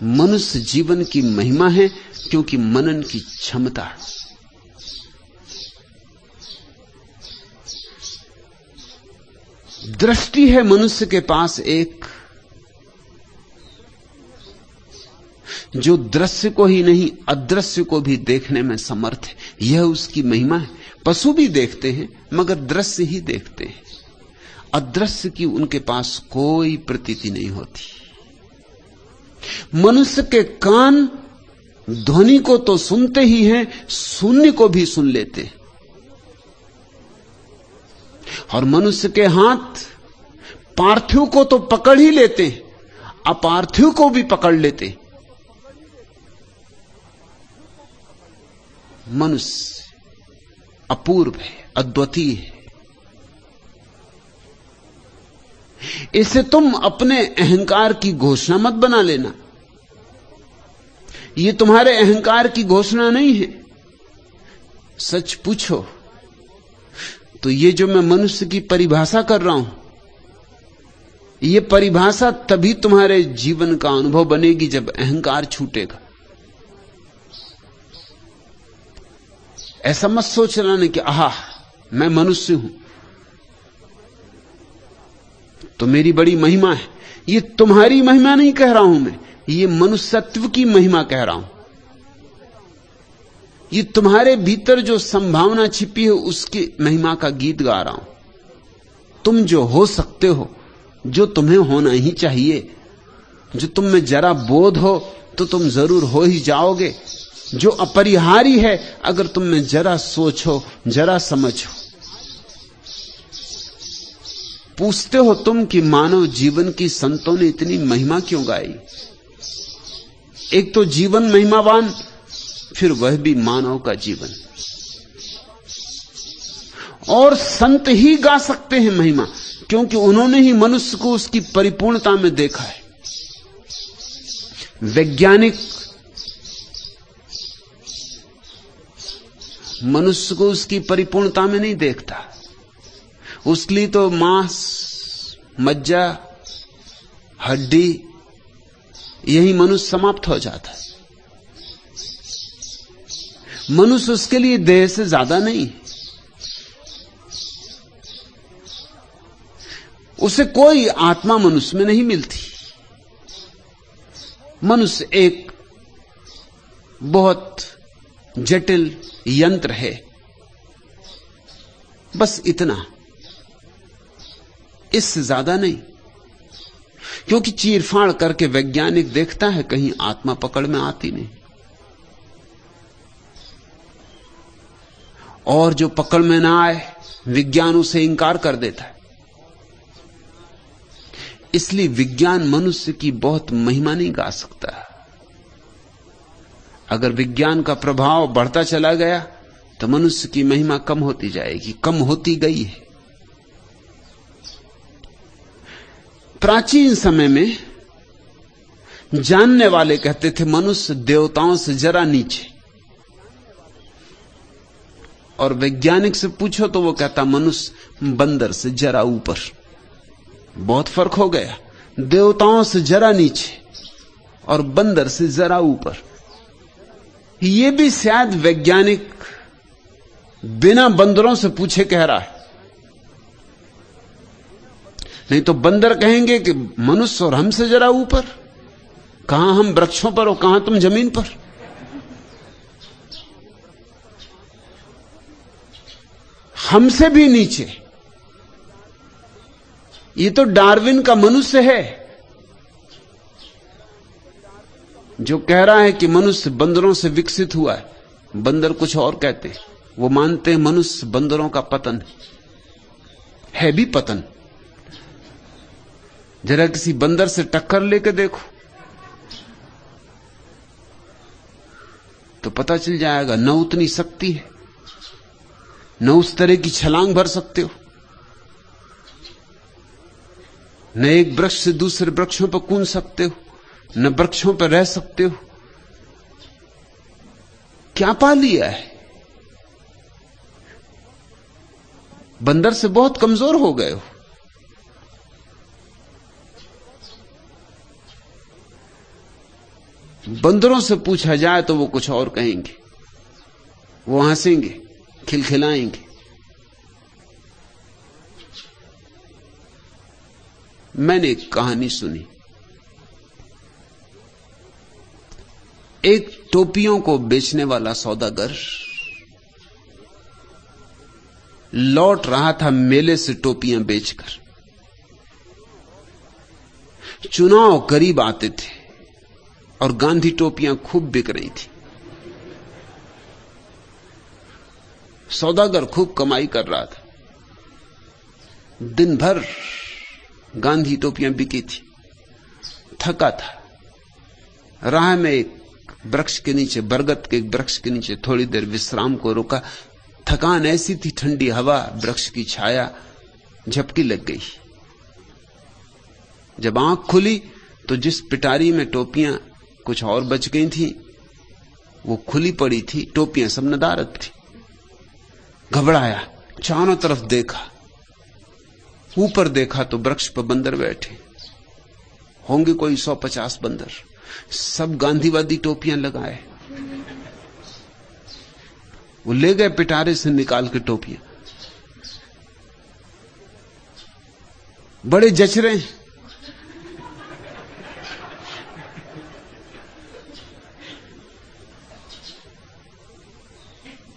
मनुष्य जीवन की महिमा है क्योंकि मनन की क्षमता है। दृष्टि है मनुष्य के पास एक, जो दृश्य को ही नहीं अदृश्य को भी देखने में समर्थ है। यह उसकी महिमा है। पशु भी देखते हैं मगर दृश्य ही देखते हैं, अदृश्य की उनके पास कोई प्रतीति नहीं होती। मनुष्य के कान ध्वनि को तो सुनते ही हैं, शून्य को भी सुन लेते हैं। और मनुष्य के हाथ पार्थिव को तो पकड़ ही लेते हैं, अपार्थिव को भी पकड़ लेते हैं। मनुष्य अपूर्व है, अद्वितीय है। इसे तुम अपने अहंकार की घोषणा मत बना लेना। ये तुम्हारे अहंकार की घोषणा नहीं है। सच पूछो तो ये जो मैं मनुष्य की परिभाषा कर रहा हूं, ये परिभाषा तभी तुम्हारे जीवन का अनुभव बनेगी जब अहंकार छूटेगा। ऐसा मत सोच लेना कि आहा मैं मनुष्य हूं तो मेरी बड़ी महिमा है। ये तुम्हारी महिमा नहीं कह रहा हूं मैं, ये मनुष्यत्व की महिमा कह रहा हूं। ये तुम्हारे भीतर जो संभावना छिपी है उसकी महिमा का गीत गा रहा हूं। तुम जो हो सकते हो, जो तुम्हें होना ही चाहिए, जो तुम में जरा बोध हो तो तुम जरूर हो ही जाओगे। जो अपरिहार्य है अगर तुम में जरा सोचो, जरा समझो। पूछते हो तुम कि मानव जीवन की संतों ने इतनी महिमा क्यों गाई? एक तो जीवन महिमावान, फिर वह भी मानव का जीवन। और संत ही गा सकते हैं महिमा, क्योंकि उन्होंने ही मनुष्य को उसकी परिपूर्णता में देखा है। वैज्ञानिक मनुष्य को उसकी परिपूर्णता में नहीं देखता। उसके लिए तो मांस, मज्जा, हड्डी, यही मनुष्य समाप्त हो जाता है। मनुष्य उसके लिए देह से ज्यादा नहीं। उसे कोई आत्मा मनुष्य में नहीं मिलती। मनुष्य एक बहुत जटिल यंत्र है, बस इतना, इससे ज्यादा नहीं। क्योंकि चीरफाड़ करके वैज्ञानिक देखता है कहीं आत्मा पकड़ में आती नहीं, और जो पकड़ में ना आए विज्ञान उसे इंकार कर देता है। इसलिए विज्ञान मनुष्य की बहुत महिमा नहीं गा सकता। अगर विज्ञान का प्रभाव बढ़ता चला गया तो मनुष्य की महिमा कम होती जाएगी, कम होती गई है। प्राचीन समय में जानने वाले कहते थे मनुष्य देवताओं से जरा नीचे, और वैज्ञानिक से पूछो तो वो कहता मनुष्य बंदर से जरा ऊपर। बहुत फर्क हो गया, देवताओं से जरा नीचे और बंदर से जरा ऊपर। ये भी शायद वैज्ञानिक बिना बंदरों से पूछे कह रहा है, नहीं तो बंदर कहेंगे कि मनुष्य और हमसे जरा ऊपर। कहां हम वृक्षों पर और कहां तुम जमीन पर। हमसे भी नीचे। ये तो डार्विन का मनुष्य है जो कह रहा है कि मनुष्य बंदरों से विकसित हुआ है। बंदर कुछ और कहते हैं, वो मानते हैं मनुष्य बंदरों का पतन है भी पतन। जरा किसी बंदर से टक्कर लेके देखो तो पता चल जाएगा, न उतनी शक्ति है, न उस तरह की छलांग भर सकते हो, न एक वृक्ष से दूसरे वृक्षों पर कूद सकते हो, न वृक्षों पर रह सकते हो। क्या पा लिया है? बंदर से बहुत कमजोर हो गए हो। बंदरों से पूछा जाए तो वो कुछ और कहेंगे, वो हंसेंगे, खिलखिलाएंगे। मैंने एक कहानी सुनी, एक टोपियों को बेचने वाला सौदागर लौट रहा था मेले से टोपियां बेचकर। चुनाव करीब आते थे और गांधी टोपियां खूब बिक रही थी। सौदागर खूब कमाई कर रहा था। दिन भर गांधी टोपियां बिकी थी। थका था। राह में एक वृक्ष के नीचे, बरगद के एक वृक्ष के नीचे थोड़ी देर विश्राम को रुका। थकान ऐसी थी, ठंडी हवा, वृक्ष की छाया, झपकी लग गई। जब आंख खुली तो जिस पिटारी में टोपियां कुछ और बच गई थी वो खुली पड़ी थी। टोपियां सब नदारद थी। घबराया, चारों तरफ देखा, ऊपर देखा तो वृक्ष पर बंदर बैठे होंगे, कोई 150 बंदर, सब गांधीवादी टोपियां लगाए। वो ले गए पिटारे से निकाल के टोपियां, बड़े जच रहे हैं।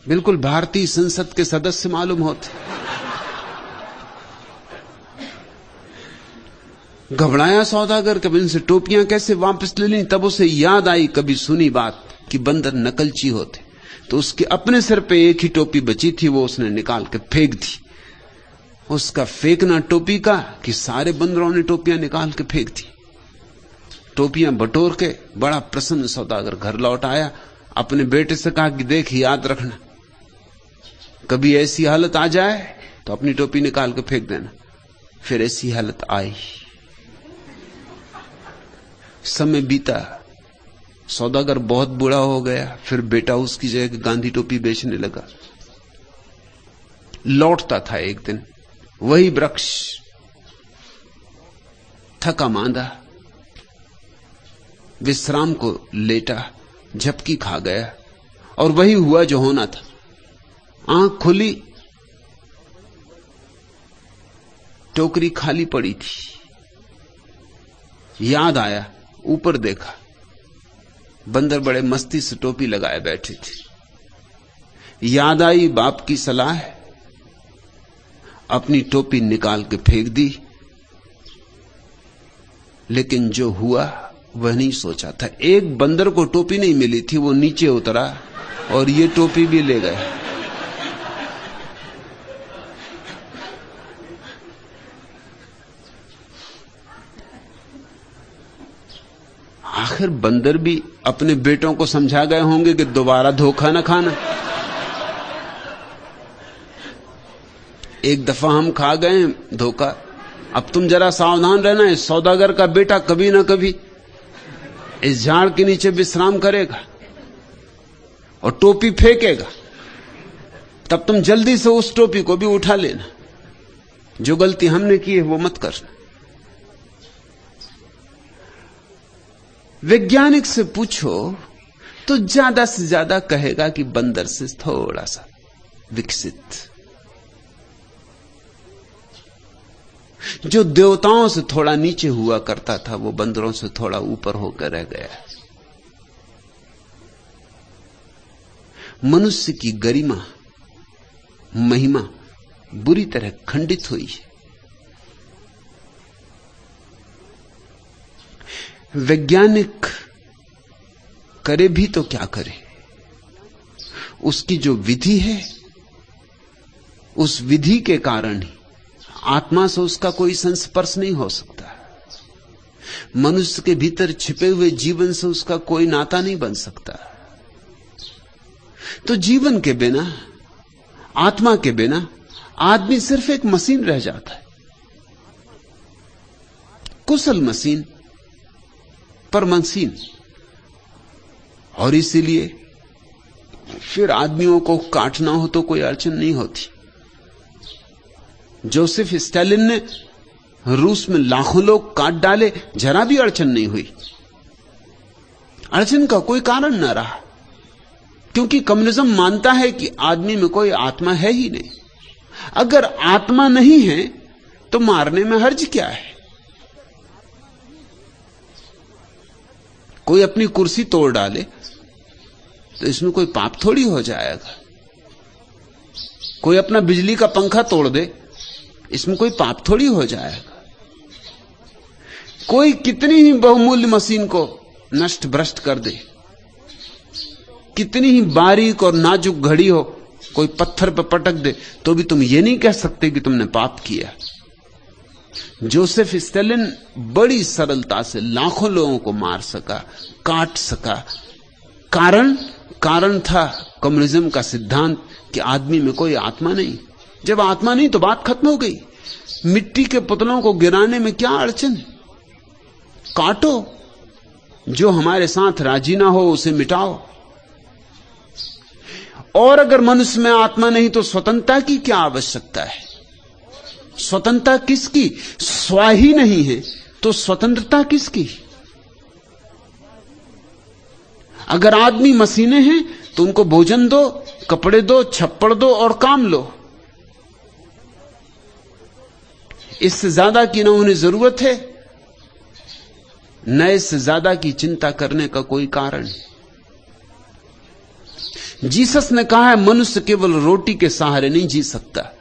बिल्कुल भारतीय संसद के सदस्य मालूम होते। घबराया सौदागर, कभी इनसे टोपियां कैसे वापस ले ली। तब उसे याद आई कभी सुनी बात कि बंदर नकलची होते। तो उसके अपने सिर पे एक ही टोपी बची थी, वो उसने निकाल के फेंक दी। उसका फेंकना टोपी का कि सारे बंदरों ने टोपियां निकाल के फेंक दी। टोपियां बटोर के बड़ा प्रसन्न सौदागर घर लौट आया। अपने बेटे से कहा कि देख, याद रखना, कभी ऐसी हालत आ जाए तो अपनी टोपी निकाल के फेंक देना। फिर ऐसी हालत आई। समय बीता, सौदागर बहुत बूढ़ा हो गया। फिर बेटा उसकी जगह गांधी टोपी बेचने लगा। लौटता था एक दिन, वही वृक्ष, थका मांदा, विश्राम को लेटा, झपकी खा गया और वही हुआ जो होना था। आंख खुली, टोकरी खाली पड़ी थी। याद आया, ऊपर देखा, बंदर बड़े मस्ती से टोपी लगाए बैठे थे। याद आई बाप की सलाह, अपनी टोपी निकाल के फेंक दी। लेकिन जो हुआ वह नहीं सोचा था। एक बंदर को टोपी नहीं मिली थी, वो नीचे उतरा और ये टोपी भी ले गया। आखिर बंदर भी अपने बेटों को समझा गए होंगे कि दोबारा धोखा न खाना। एक दफा हम खा गए धोखा, अब तुम जरा सावधान रहना, इस सौदागर का बेटा कभी ना कभी इस झाड़ के नीचे विश्राम करेगा और टोपी फेंकेगा, तब तुम जल्दी से उस टोपी को भी उठा लेना। जो गलती हमने की है वो मत करना। वैज्ञानिक से पूछो तो ज्यादा से ज्यादा कहेगा कि बंदर से थोड़ा सा विकसित। जो देवताओं से थोड़ा नीचे हुआ करता था वो बंदरों से थोड़ा ऊपर होकर रह गया। मनुष्य की गरिमा महिमा बुरी तरह खंडित हुई है। वैज्ञानिक करे भी तो क्या करे, उसकी जो विधि है उस विधि के कारण ही आत्मा से उसका कोई संस्पर्श नहीं हो सकता। मनुष्य के भीतर छिपे हुए जीवन से उसका कोई नाता नहीं बन सकता। तो जीवन के बिना, आत्मा के बिना आदमी सिर्फ एक मशीन रह जाता है, कुशल मशीन पर मशीन। और इसीलिए फिर आदमियों को काटना हो तो कोई अड़चन नहीं होती। जोसेफ स्टालिन ने रूस में लाखों लोग काट डाले, जरा भी अड़चन नहीं हुई। अड़चन का कोई कारण न रहा, क्योंकि कम्युनिज्म मानता है कि आदमी में कोई आत्मा है ही नहीं। अगर आत्मा नहीं है तो मारने में हर्ज क्या है? कोई अपनी कुर्सी तोड़ डाले तो इसमें कोई पाप थोड़ी हो जाएगा। कोई अपना बिजली का पंखा तोड़ दे, इसमें कोई पाप थोड़ी हो जाएगा। कोई कितनी ही बहुमूल्य मशीन को नष्ट भ्रष्ट कर दे, कितनी ही बारीक और नाजुक घड़ी हो, कोई पत्थर पर पटक दे, तो भी तुम ये नहीं कह सकते कि तुमने पाप किया। जोसेफ स्टालिन बड़ी सरलता से लाखों लोगों को मार सका, काट सका। कारण था कम्युनिज्म का सिद्धांत कि आदमी में कोई आत्मा नहीं। जब आत्मा नहीं तो बात खत्म हो गई। मिट्टी के पुतलों को गिराने में क्या अड़चन है? काटो, जो हमारे साथ राजी ना हो उसे मिटाओ। और अगर मनुष्य में आत्मा नहीं तो स्वतंत्रता की क्या आवश्यकता है? स्वतंत्रता किसकी? स्व ही नहीं है तो स्वतंत्रता किसकी? अगर आदमी मशीनें हैं तो उनको भोजन दो, कपड़े दो, छप्पड़ दो और काम लो। इससे ज्यादा की ना उन्हें जरूरत है, न इससे ज्यादा की चिंता करने का कोई कारण है। जीसस ने कहा है मनुष्य केवल रोटी के सहारे नहीं जी सकता,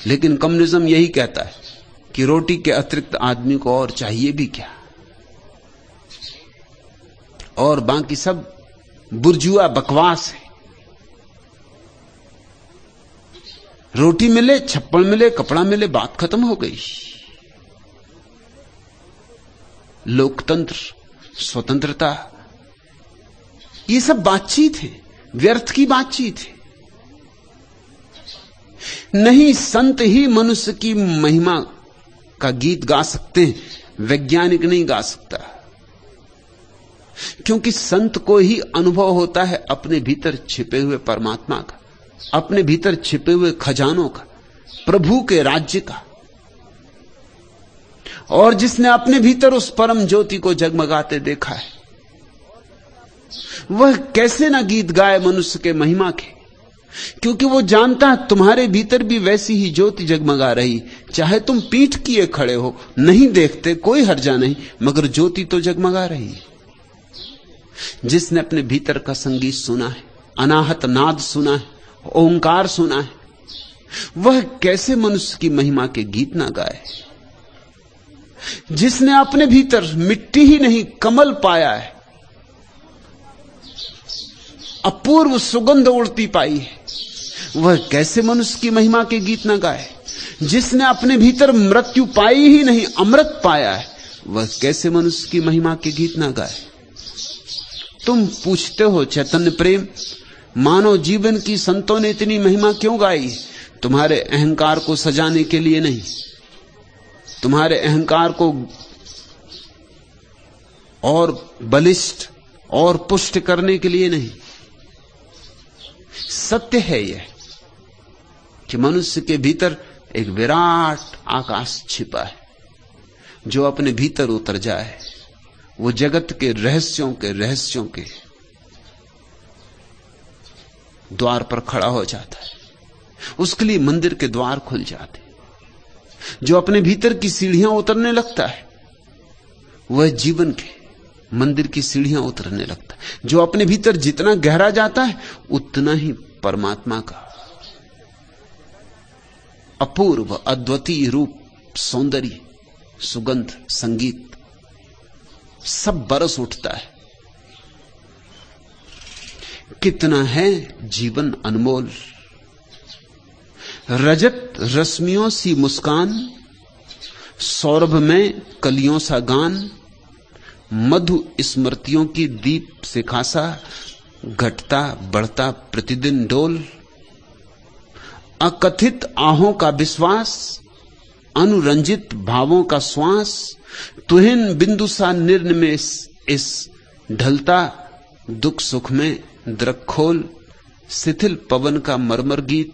लेकिन कम्युनिज्म यही कहता है कि रोटी के अतिरिक्त आदमी को और चाहिए भी क्या। और बाकी सब बुर्जुआ बकवास है। रोटी मिले, छप्पड़ मिले, कपड़ा मिले, बात खत्म हो गई। लोकतंत्र, स्वतंत्रता, ये सब बातचीत है, व्यर्थ की बातचीत है। नहीं, संत ही मनुष्य की महिमा का गीत गा सकते हैं, वैज्ञानिक नहीं गा सकता। क्योंकि संत को ही अनुभव होता है अपने भीतर छिपे हुए परमात्मा का, अपने भीतर छिपे हुए खजानों का, प्रभु के राज्य का। और जिसने अपने भीतर उस परम ज्योति को जगमगाते देखा है, वह कैसे ना गीत गाए मनुष्य के महिमा के? क्योंकि वो जानता है तुम्हारे भीतर भी वैसी ही ज्योति जगमगा रही। चाहे तुम पीठ किए खड़े हो, नहीं देखते, कोई हर्जा नहीं, मगर ज्योति तो जगमगा रही है। जिसने अपने भीतर का संगीत सुना है, अनाहत नाद सुना है, ओंकार सुना है, वह कैसे मनुष्य की महिमा के गीत ना गाए? जिसने अपने भीतर मिट्टी ही नहीं कमल पाया है, अपूर्व सुगंध उड़ती पाई है, वह कैसे मनुष्य की महिमा के गीत ना गाए? जिसने अपने भीतर मृत्यु पाई ही नहीं अमृत पाया है, वह कैसे मनुष्य की महिमा के गीत ना गाए? तुम पूछते हो चैतन्य प्रेम, मानव जीवन की संतों ने इतनी महिमा क्यों गाई? तुम्हारे अहंकार को सजाने के लिए नहीं, तुम्हारे अहंकार को और बलिष्ठ और पुष्ट करने के लिए नहीं। सत्य है यह कि मनुष्य के भीतर एक विराट आकाश छिपा है। जो अपने भीतर उतर जाए वो जगत के रहस्यों के द्वार पर खड़ा हो जाता है। उसके लिए मंदिर के द्वार खुल जाते। जो अपने भीतर की सीढ़ियां उतरने लगता है वह जीवन के मंदिर की सीढ़ियां उतरने लगता है। जो अपने भीतर जितना गहरा जाता है उतना ही परमात्मा का अपूर्व अद्वितीय रूप, सौंदर्य, सुगंध, संगीत सब बरस उठता है। कितना है जीवन अनमोल। रजत रश्मियों सी मुस्कान, सौरभ में कलियों सा गान, मधु स्मृतियों की दीप सिखासा, घटता बढ़ता प्रतिदिन डोल। अकथित आहों का विश्वास, अनुरंजित भावों का श्वास, तुहिन बिंदु सा निर्न में इस ढलता दुख सुख में द्रखोल। शिथिल पवन का मरमर गीत,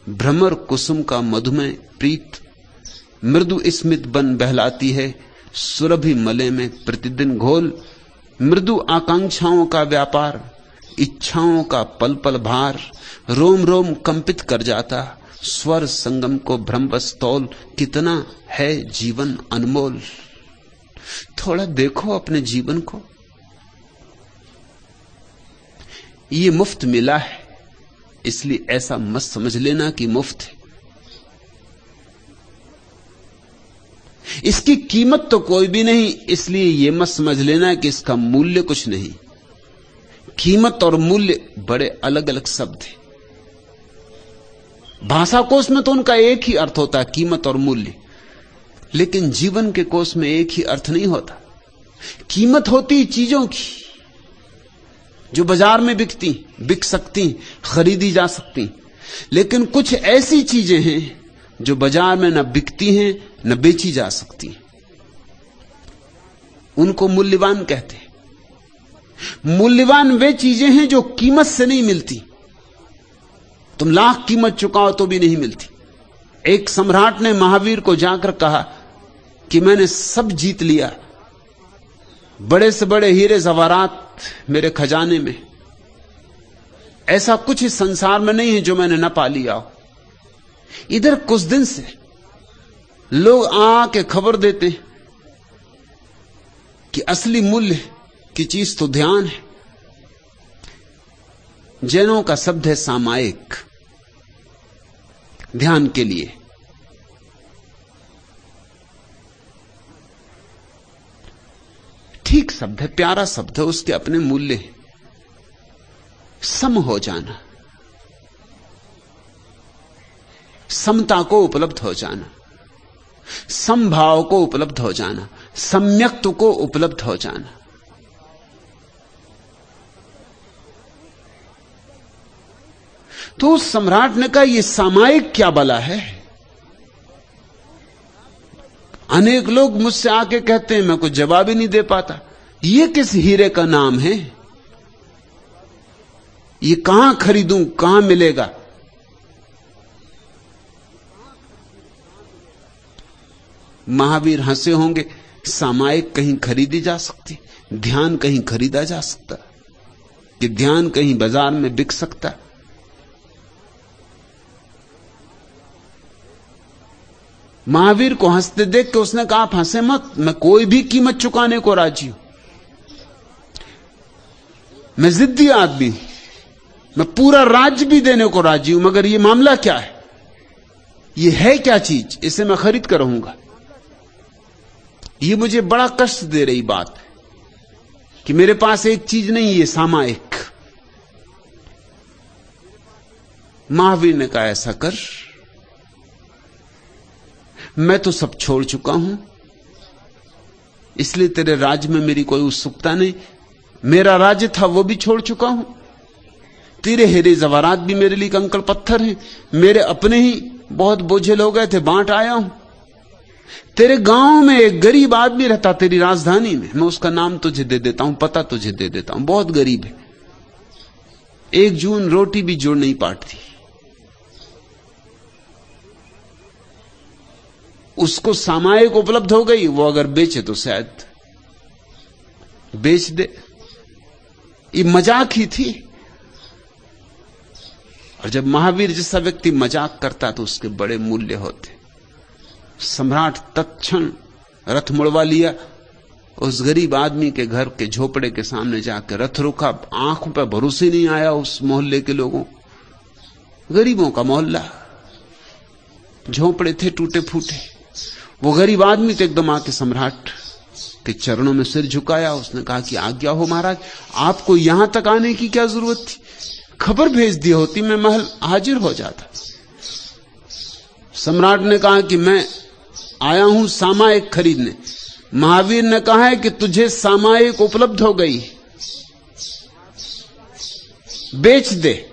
भ्रमर कुसुम का मधुमय प्रीत। मृदु स्मित बन बहलाती है, सुरभि मले में प्रतिदिन घोल। मृदु आकांक्षाओं का व्यापार, इच्छाओं का पल पल भार। रोम रोम कंपित कर जाता, स्वर संगम को भ्रमवश तौल। कितना है जीवन अनमोल। थोड़ा देखो अपने जीवन को। ये मुफ्त मिला है, इसलिए ऐसा मत समझ लेना कि मुफ्त है। इसकी कीमत तो कोई भी नहीं, इसलिए यह मत समझ लेना कि इसका मूल्य कुछ नहीं। कीमत और मूल्य बड़े अलग अलग शब्द हैं। भाषा कोश में तो उनका एक ही अर्थ होता है, कीमत और मूल्य। लेकिन जीवन के कोश में एक ही अर्थ नहीं होता। कीमत होती चीजों की जो बाजार में बिकती, बिक सकती, खरीदी जा सकती। लेकिन कुछ ऐसी चीजें हैं जो बाजार में न बिकती हैं न बेची जा सकती। उनको मूल्यवान कहते हैं। मूल्यवान वे चीजें हैं जो कीमत से नहीं मिलती। तुम लाख कीमत चुकाओ तो भी नहीं मिलती। एक सम्राट ने महावीर को जाकर कहा कि मैंने सब जीत लिया, बड़े से बड़े हीरे जवाहरात मेरे खजाने में, ऐसा कुछ इस संसार में नहीं है जो मैंने न पा लिया हो। इधर कुछ दिन से लोग आके खबर देते कि असली मूल्य की चीज तो ध्यान है। जैनों का शब्द है सामायिक, ध्यान के लिए। ठीक शब्द है, प्यारा शब्द है, उसके अपने मूल्य हैं। सम हो जाना, समता को उपलब्ध हो जाना, समभाव को उपलब्ध हो जाना, सम्यक्त्व को उपलब्ध हो जाना। तो उस सम्राट ने कहा यह सामायिक क्या बला है। अनेक लोग मुझसे आके कहते हैं, मैं कुछ जवाब ही नहीं दे पाता, यह किस हीरे का नाम है, ये कहां खरीदूं, कहां मिलेगा। महावीर हंसे होंगे, सामायिक कहीं खरीदी जा सकती, ध्यान कहीं खरीदा जा सकता, कि ध्यान कहीं बाजार में बिक सकता। महावीर को हंसते देख के उसने कहा, आप हंसे मत, मैं कोई भी कीमत चुकाने को राजी हूं। मैं जिद्दी आदमी, मैं पूरा राज्य भी देने को राजी हूं, मगर यह मामला क्या है, यह है क्या चीज, इसे मैं खरीद कर रहूंगा। यह मुझे बड़ा कष्ट दे रही बात है कि मेरे पास एक चीज नहीं, ये सामायिक। महावीर ने कहा, ऐसा कर, मैं तो सब छोड़ चुका हूं, इसलिए तेरे राज्य में मेरी कोई उत्सुकता नहीं। मेरा राज्य था वो भी छोड़ चुका हूं, तेरे हीरे जवाहरात भी मेरे लिए कंकड़ पत्थर हैं, मेरे अपने ही बहुत बोझिल हो गए थे, बांट आया हूं। तेरे गांव में एक गरीब आदमी रहता, तेरी राजधानी में, मैं उसका नाम तुझे दे देता हूं, पता तुझे दे देता हूं, बहुत गरीब है, एक जून रोटी भी जोड़ नहीं पाती। उसको सामायिक उपलब्ध हो गई, वो अगर बेचे तो शायद बेच दे। ये मजाक ही थी। और जब महावीर जैसा व्यक्ति मजाक करता तो उसके बड़े मूल्य होते। सम्राट तत्क्षण रथ मुड़वा लिया, उस गरीब आदमी के घर के झोपड़े के सामने जाकर रथ रुका। आंखों पर भरोसे नहीं आया उस मोहल्ले के लोगों, गरीबों का मोहल्ला, झोपड़े थे टूटे फूटे। वो गरीब आदमी तो एकदम आके सम्राट के चरणों में सिर झुकाया। उसने कहा कि आज्ञा हो महाराज, आपको यहां तक आने की क्या जरूरत थी? खबर भेज दी होती, मैं महल हाजिर हो जाता। सम्राट ने कहा कि मैं आया हूं सामायिक खरीदने। महावीर ने कहा है कि तुझे सामायिक उपलब्ध हो गई, बेच दे,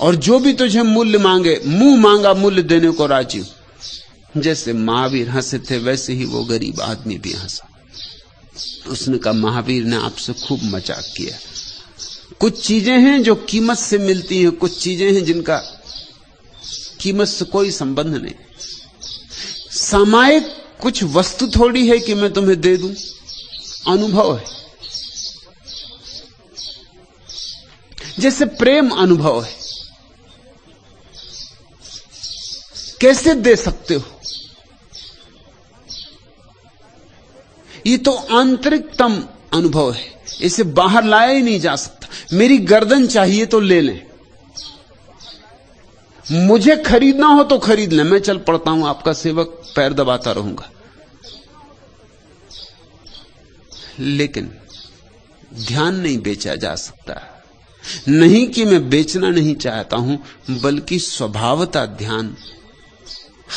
और जो भी तुझे मूल्य मांगे, मुंह मांगा मूल्य देने को राजी हूं। जैसे महावीर हंसे थे वैसे ही वो गरीब आदमी भी हंसा। उसने कहा महावीर ने आपसे खूब मजाक किया। कुछ चीजें हैं जो कीमत से मिलती हैं, कुछ चीजें हैं जिनका कीमत से कोई संबंध नहीं। सामायिक कुछ वस्तु थोड़ी है कि मैं तुम्हें दे दूं, अनुभव है। जैसे प्रेम अनुभव है, कैसे दे सकते हो? ये तो आंतरिकतम अनुभव है, इसे बाहर लाया ही नहीं जा सकता। मेरी गर्दन चाहिए तो ले लें, मुझे खरीदना हो तो खरीद लें, मैं चल पड़ता हूं, आपका सेवक पैर दबाता रहूंगा। लेकिन ध्यान नहीं बेचा जा सकता। नहीं कि मैं बेचना नहीं चाहता हूं, बल्कि स्वभावतः ध्यान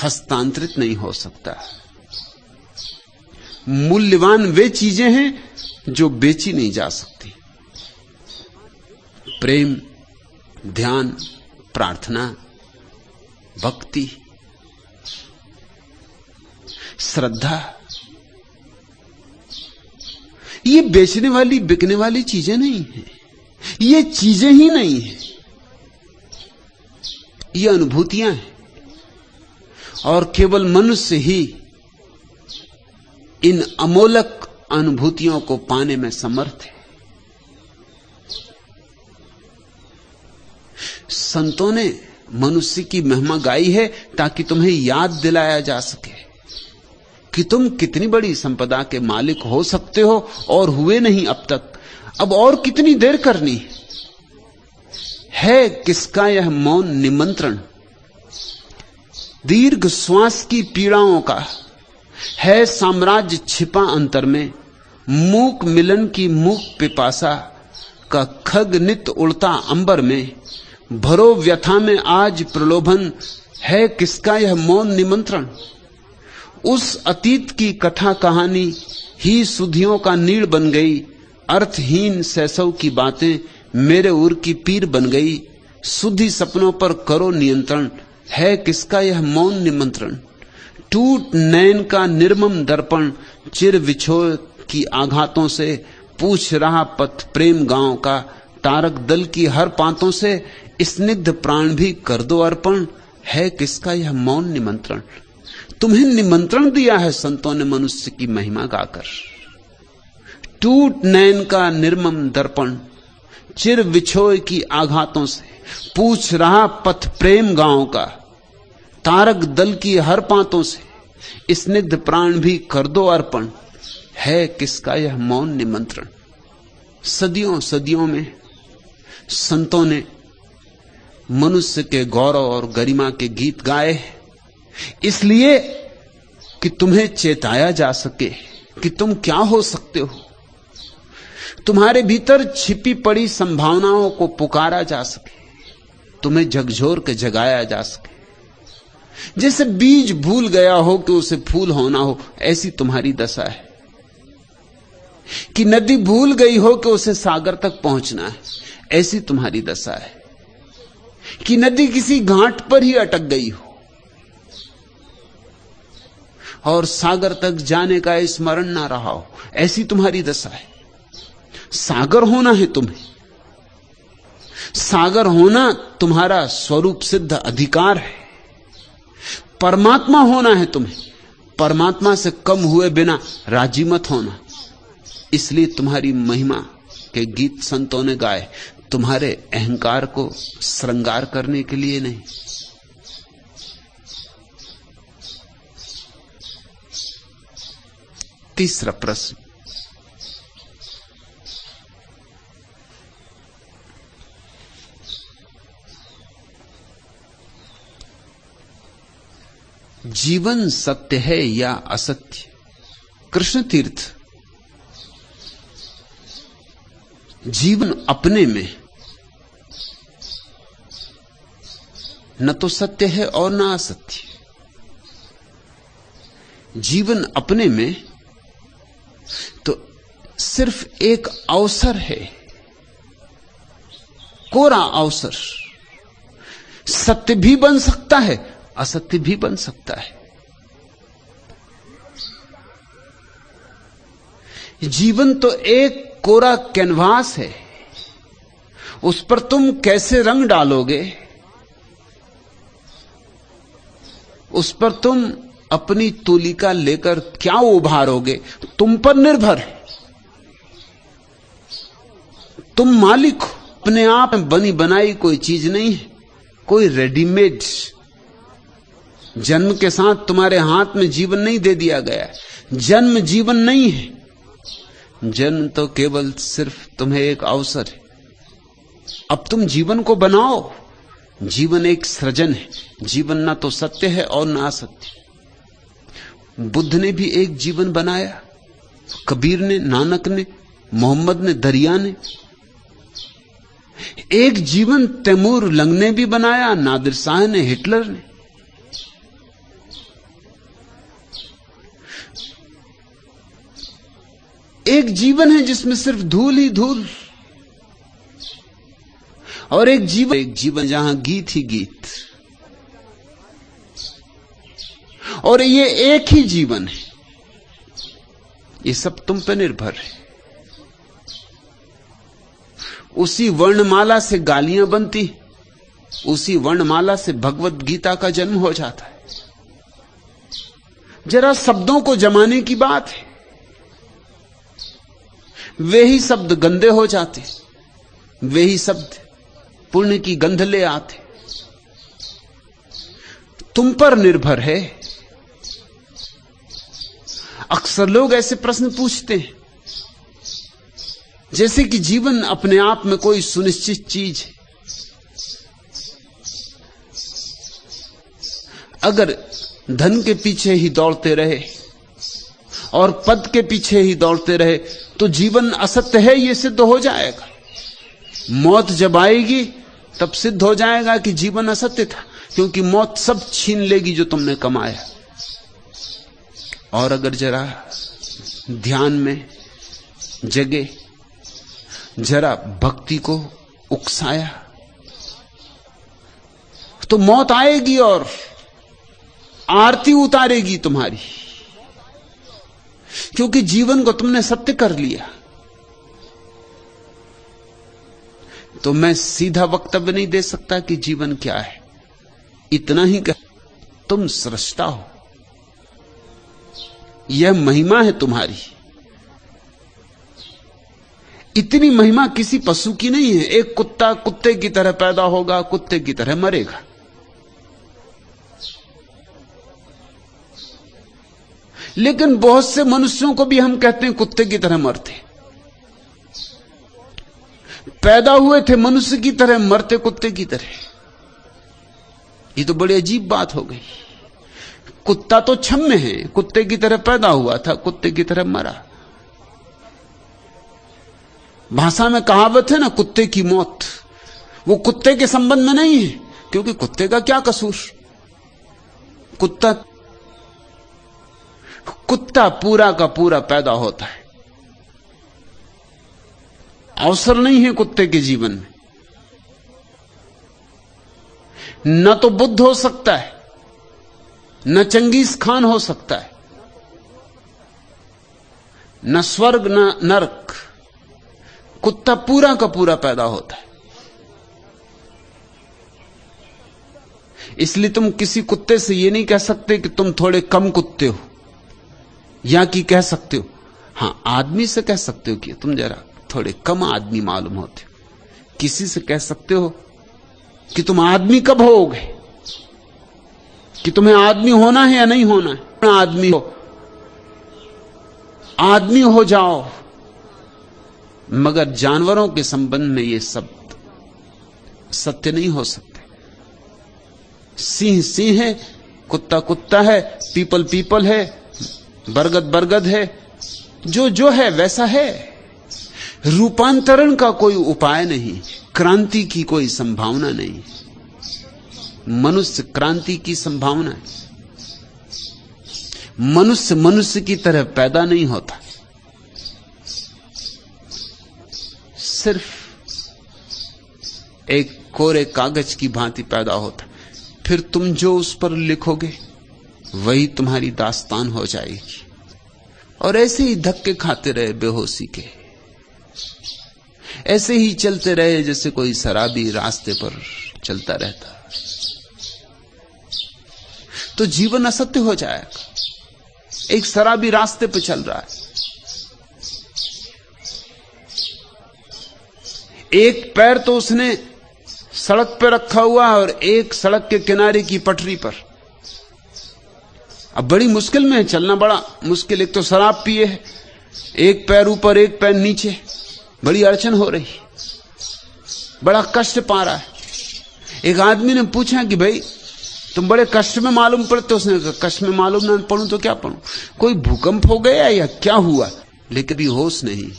हस्तांतरित नहीं हो सकता। मूल्यवान वे चीजें हैं जो बेची नहीं जा सकती। प्रेम, ध्यान, प्रार्थना, भक्ति, श्रद्धा, ये बेचने वाली बिकने वाली चीजें नहीं है, ये चीजें ही नहीं है, ये अनुभूतियां हैं। और केवल मनुष्य ही इन अमोलक अनुभूतियों को पाने में समर्थ है। संतों ने मनुष्य की महिमा गाई है ताकि तुम्हें याद दिलाया जा सके कि तुम कितनी बड़ी संपदा के मालिक हो सकते हो और हुए नहीं अब तक। अब और कितनी देर करनी है? किसका यह मौन निमंत्रण? दीर्घ श्वास की पीड़ाओं का है साम्राज्य छिपा अंतर में। मूक मिलन की मूक पिपासा का खग नित उड़ता अंबर में। भरो व्यथा में आज प्रलोभन, है किसका यह मौन निमंत्रण? उस अतीत की कथा कहानी ही सुधियों का नीड़ बन गई। अर्थहीन सैसव की बातें मेरे उर की पीर बन गई। सुधि सपनों पर करो नियंत्रण, है किसका यह मौन निमंत्रण? टूट नैन का निर्मम दर्पण, चिर विछोह की आघातों से। पूछ रहा पथ प्रेम गांव का, तारक दल की हर पांतों से। स्निग्ध प्राण भी कर दो अर्पण, है किसका यह मौन निमंत्रण? तुम्हें निमंत्रण दिया है संतों ने मनुष्य की महिमा गाकर। टूट नैन का निर्मम दर्पण, चिर विछोह की आघातों से। पूछ रहा पथ प्रेम गांव का, तारक दल की हर पांतों से। स्निग्ध प्राण भी कर दो अर्पण, है किसका यह मौन निमंत्रण? सदियों सदियों में संतों ने मनुष्य के गौरव और गरिमा के गीत गाए, इसलिए कि तुम्हें चेताया जा सके कि तुम क्या हो सकते हो। तुम्हारे भीतर छिपी पड़ी संभावनाओं को पुकारा जा सके, तुम्हें झकझोर के जगाया जा सके। जैसे बीज भूल गया हो कि उसे फूल होना हो, ऐसी तुम्हारी दशा है। कि नदी भूल गई हो कि उसे सागर तक पहुंचना है, ऐसी तुम्हारी दशा है। कि नदी किसी घाट पर ही अटक गई हो, और सागर तक जाने का स्मरण ना रहा हो, ऐसी तुम्हारी दशा है। सागर होना है तुम्हें, सागर होना तुम्हारा स्वरूप सिद्ध अधिकार है। परमात्मा होना है तुम्हें, परमात्मा से कम हुए बिना राजी मत होना। इसलिए तुम्हारी महिमा के गीत संतों ने गाए, तुम्हारे अहंकार को श्रृंगार करने के लिए नहीं। तीसरा प्रश्न, जीवन सत्य है या असत्य? कृष्ण तीर्थ, जीवन अपने में न तो सत्य है और न असत्य। जीवन अपने में तो सिर्फ एक अवसर है, कोरा अवसर। सत्य भी बन सकता है, असत्य भी बन सकता है। जीवन तो एक कोरा कैनवास है, उस पर तुम कैसे रंग डालोगे, उस पर तुम अपनी तूलिका लेकर क्या उभारोगे, तुम पर निर्भर है। तुम मालिक हो, अपने आप में बनी बनाई कोई चीज नहीं है, कोई रेडीमेड। जन्म के साथ तुम्हारे हाथ में जीवन नहीं दे दिया गया है। जन्म जीवन नहीं है, जन्म तो केवल सिर्फ तुम्हें एक अवसर है। अब तुम जीवन को बनाओ। जीवन एक सृजन है, जीवन ना तो सत्य है और ना असत्य। बुद्ध ने भी एक जीवन बनाया, कबीर ने, नानक ने, मोहम्मद ने, दरिया ने। एक जीवन तैमूर लंग ने भी बनाया, नादिर शाह ने, हिटलर ने। एक जीवन है जिसमें सिर्फ धूल ही धूल, और एक जीवन जहां गीत ही गीत। और ये एक ही जीवन है। ये सब तुम पे निर्भर है। उसी वर्णमाला से गालियां बनती, उसी वर्णमाला से भगवत गीता का जन्म हो जाता है। जरा शब्दों को जमाने की बात है, वे ही शब्द गंदे हो जाते, वे ही शब्द पुण्य की गंध ले आते। तुम पर निर्भर है। अक्सर लोग ऐसे प्रश्न पूछते हैं जैसे कि जीवन अपने आप में कोई सुनिश्चित चीज है। अगर धन के पीछे ही दौड़ते रहे और पद के पीछे ही दौड़ते रहे तो जीवन असत्य है, यह सिद्ध हो जाएगा। मौत जब आएगी तब सिद्ध हो जाएगा कि जीवन असत्य था, क्योंकि मौत सब छीन लेगी जो तुमने कमाया। और अगर जरा ध्यान में जगे, जरा भक्ति को उकसाया, तो मौत आएगी और आरती उतारेगी तुम्हारी, क्योंकि जीवन को तुमने सत्य कर लिया। तो मैं सीधा वक्तव्य नहीं दे सकता कि जीवन क्या है। इतना ही कह, तुम सृष्टा हो, यह महिमा है तुम्हारी। इतनी महिमा किसी पशु की नहीं है। एक कुत्ता कुत्ते की तरह पैदा होगा, कुत्ते की तरह मरेगा। लेकिन बहुत से मनुष्यों को भी हम कहते हैं कुत्ते की तरह मरते। पैदा हुए थे मनुष्य की तरह, मरते कुत्ते की तरह। ये तो बड़ी अजीब बात हो गई। कुत्ता तो क्षम्य है, कुत्ते की तरह पैदा हुआ था, कुत्ते की तरह मरा। भाषा में कहावत है ना, कुत्ते की मौत। वो कुत्ते के संबंध में नहीं है, क्योंकि कुत्ते का क्या कसूर। कुत्ता पूरा का पूरा पैदा होता है। अवसर नहीं है कुत्ते के जीवन में। न तो बुद्ध हो सकता है, न चंगेज खान हो सकता है, न स्वर्ग न नरक। कुत्ता पूरा का पूरा पैदा होता है। इसलिए तुम किसी कुत्ते से यह नहीं कह सकते कि तुम थोड़े कम कुत्ते हो, या कि कह सकते हो, हां आदमी से कह सकते हो कि तुम जरा थोड़े कम आदमी मालूम होते हो। किसी से कह सकते हो कि तुम आदमी कब होगे, कि तुम्हें आदमी होना है या नहीं होना है। आदमी हो जाओ। मगर जानवरों के संबंध में ये सब सत्य नहीं हो सकते। सिंह सिंह है, कुत्ता कुत्ता है, पीपल पीपल है, बरगद बरगद है, जो है वैसा है। रूपांतरण का कोई उपाय नहीं, क्रांति की कोई संभावना नहीं। मनुष्य क्रांति की संभावना है। मनुष्य मनुष्य की तरह पैदा नहीं होता, सिर्फ एक कोरे कागज की भांति पैदा होता। फिर तुम जो उस पर लिखोगे वही तुम्हारी दास्तान हो जाएगी। और ऐसे ही धक्के खाते रहे बेहोशी के, ऐसे ही चलते रहे जैसे कोई शराबी रास्ते पर चलता रहता, तो जीवन असत्य हो जाएगा। एक शराबी रास्ते पर चल रहा है, एक पैर तो उसने सड़क पर रखा हुआ है और एक सड़क के किनारे की पटरी पर। अब बड़ी मुश्किल में है, चलना बड़ा मुश्किल। एक तो शराब पिए है, एक पैर ऊपर एक पैर नीचे, बड़ी अड़चन हो रही, बड़ा कष्ट पा रहा है। एक आदमी ने पूछा कि भाई तुम बड़े कष्ट में मालूम पड़ते। उसने कहा कष्ट में मालूम ना पड़ूं तो क्या पढ़ूं, कोई भूकंप हो गया या क्या हुआ, लेकिन भी होश नहीं।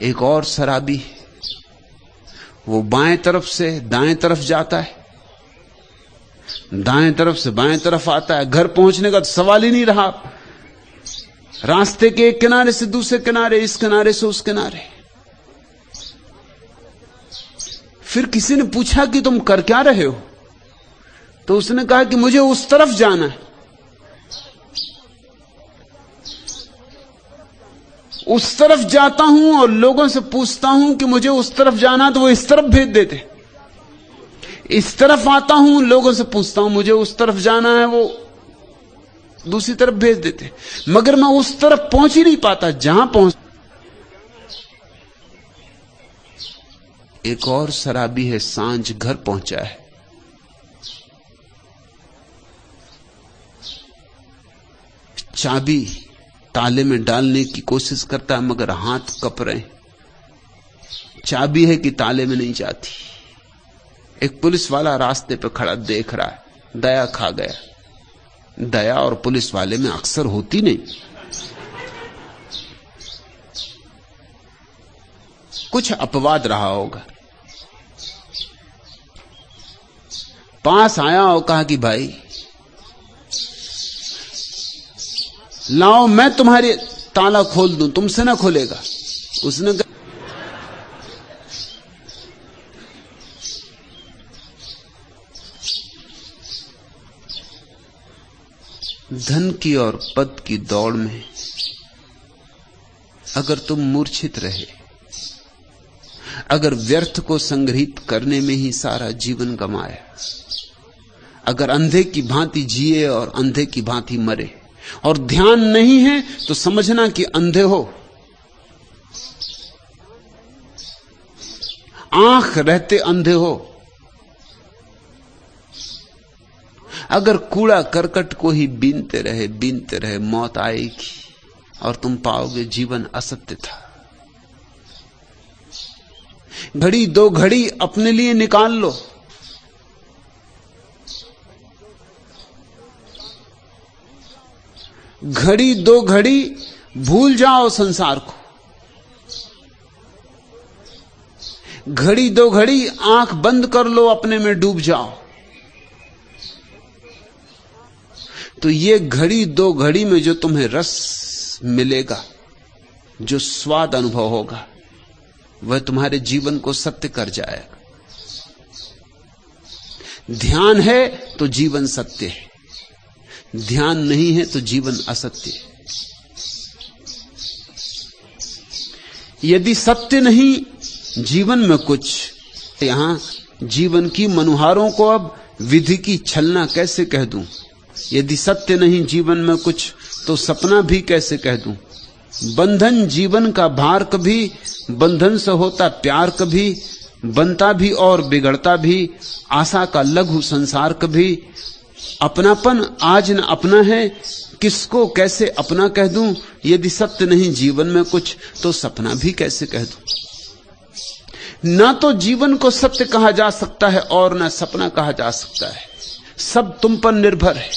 एक और शराबी, वो बाएं तरफ से दाएं तरफ जाता है, दाएं तरफ से बाएं तरफ आता है। घर पहुंचने का तो सवाल ही नहीं रहा। रास्ते के एक किनारे से दूसरे किनारे, इस किनारे से उस किनारे। फिर किसी ने पूछा कि तुम कर क्या रहे हो, तो उसने कहा कि मुझे उस तरफ जाना है। उस तरफ जाता हूं और लोगों से पूछता हूं कि मुझे उस तरफ जाना, तो वो इस तरफ भेज देते। इस तरफ आता हूं, लोगों से पूछता हूं मुझे उस तरफ जाना है, वो दूसरी तरफ भेज देते। मगर मैं उस तरफ पहुंच ही नहीं पाता जहां पहुंच। एक और शराबी है, सांझ घर पहुंचा है, चाबी ताले में डालने की कोशिश करता है मगर हाथ कप रहे। चाबी है कि ताले में नहीं जाती। एक पुलिस वाला रास्ते पे खड़ा देख रहा है, दया खा गया। दया और पुलिस वाले में अक्सर होती नहीं। कुछ अपवाद रहा होगा। पास आया और कहा कि भाई लाओ मैं तुम्हारे ताला खोल दूं, तुमसे ना खोलेगा। उसने कहा धन की और पद की दौड़ में अगर तुम मूर्छित रहे, अगर व्यर्थ को संग्रहित करने में ही सारा जीवन गमाया, अगर अंधे की भांति जिए और अंधे की भांति मरे और ध्यान नहीं है, तो समझना कि अंधे हो। आंख रहते अंधे हो। अगर कूड़ा करकट को ही बीनते रहे मौत आएगी और तुम पाओगे जीवन असत्य था। घड़ी दो घड़ी अपने लिए निकाल लो। घड़ी दो घड़ी भूल जाओ संसार को। घड़ी दो घड़ी आंख बंद कर लो, अपने में डूब जाओ। तो ये घड़ी दो घड़ी में जो तुम्हें रस मिलेगा, जो स्वाद अनुभव होगा, वह तुम्हारे जीवन को सत्य कर जाएगा। ध्यान है तो जीवन सत्य है, ध्यान नहीं है तो जीवन असत्य है। यदि सत्य नहीं जीवन में कुछ, यहां जीवन की मनुहारों को अब विधि की छलना कैसे कह दूं? यदि सत्य नहीं जीवन में कुछ तो सपना भी कैसे कह दूं? बंधन जीवन का भार कभी, बंधन से होता प्यार कभी, बनता भी और बिगड़ता भी आशा का लघु संसार कभी। अपनापन आज न अपना है, किसको कैसे अपना कह दूं? यदि सत्य नहीं जीवन में कुछ तो सपना भी कैसे कह दूं? ना तो जीवन को सत्य कहा जा सकता है और ना सपना कहा जा सकता है, सब तुम पर निर्भर है।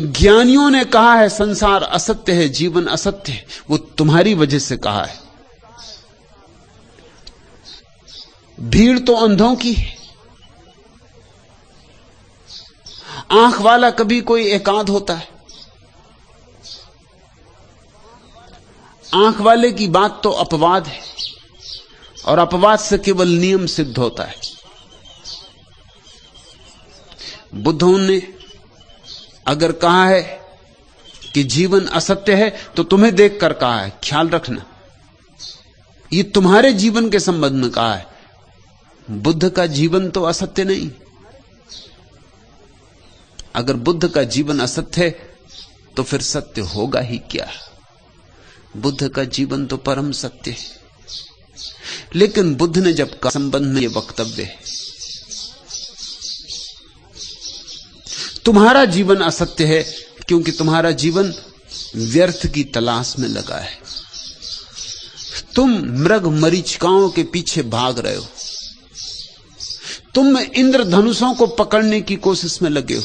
ज्ञानियों ने कहा है संसार असत्य है, जीवन असत्य है, वो तुम्हारी वजह से कहा है। भीड़ तो अंधों की है, आंख वाला कभी कोई एकांत होता है। आंख वाले की बात तो अपवाद है और अपवाद से केवल नियम सिद्ध होता है। बुद्धों ने अगर कहा है कि जीवन असत्य है तो तुम्हें देखकर कहा है, ख्याल रखना, ये तुम्हारे जीवन के संबंध में कहा है। बुद्ध का जीवन तो असत्य नहीं। अगर बुद्ध का जीवन असत्य है तो फिर सत्य होगा ही क्या? बुद्ध का जीवन तो परम सत्य है। लेकिन बुद्ध ने जब कहा संबंध में यह वक्तव्य है, तुम्हारा जीवन असत्य है क्योंकि तुम्हारा जीवन व्यर्थ की तलाश में लगा है। तुम मृग मरीचिकाओं के पीछे भाग रहे हो, तुम इंद्रधनुषों को पकड़ने की कोशिश में लगे हो।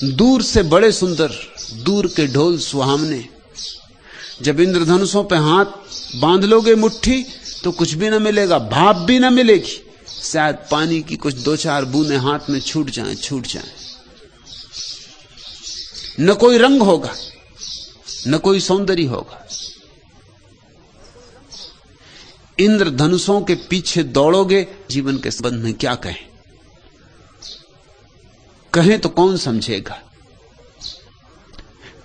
दूर से बड़े सुंदर, दूर के ढोल सुहावने, जब इंद्रधनुषों पे हाथ बांध लोगे मुट्ठी तो कुछ भी ना मिलेगा, भाप भी ना मिलेगी। शायद पानी की कुछ दो चार बूंदें हाथ में छूट जाएं। न कोई रंग होगा, न कोई सौंदर्य होगा। इंद्रधनुषों के पीछे दौड़ोगे, जीवन के संबंध में क्या कहें? कहें तो कौन समझेगा?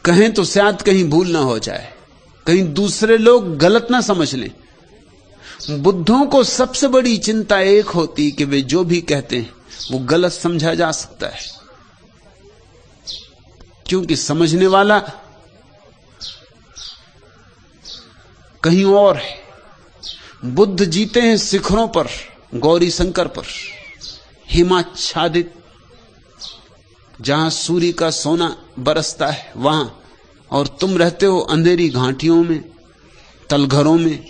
कहें तो शायद कहीं भूल ना हो जाए, कहीं दूसरे लोग गलत ना समझ लें। बुद्धों को सबसे बड़ी चिंता एक होती कि वे जो भी कहते हैं वो गलत समझा जा सकता है, क्योंकि समझने वाला कहीं और है। बुद्ध जीते हैं शिखरों पर, गौरी शंकर पर, हिमाच्छादित, जहां सूर्य का सोना बरसता है वहां, और तुम रहते हो अंधेरी घाटियों में, तलघरों में।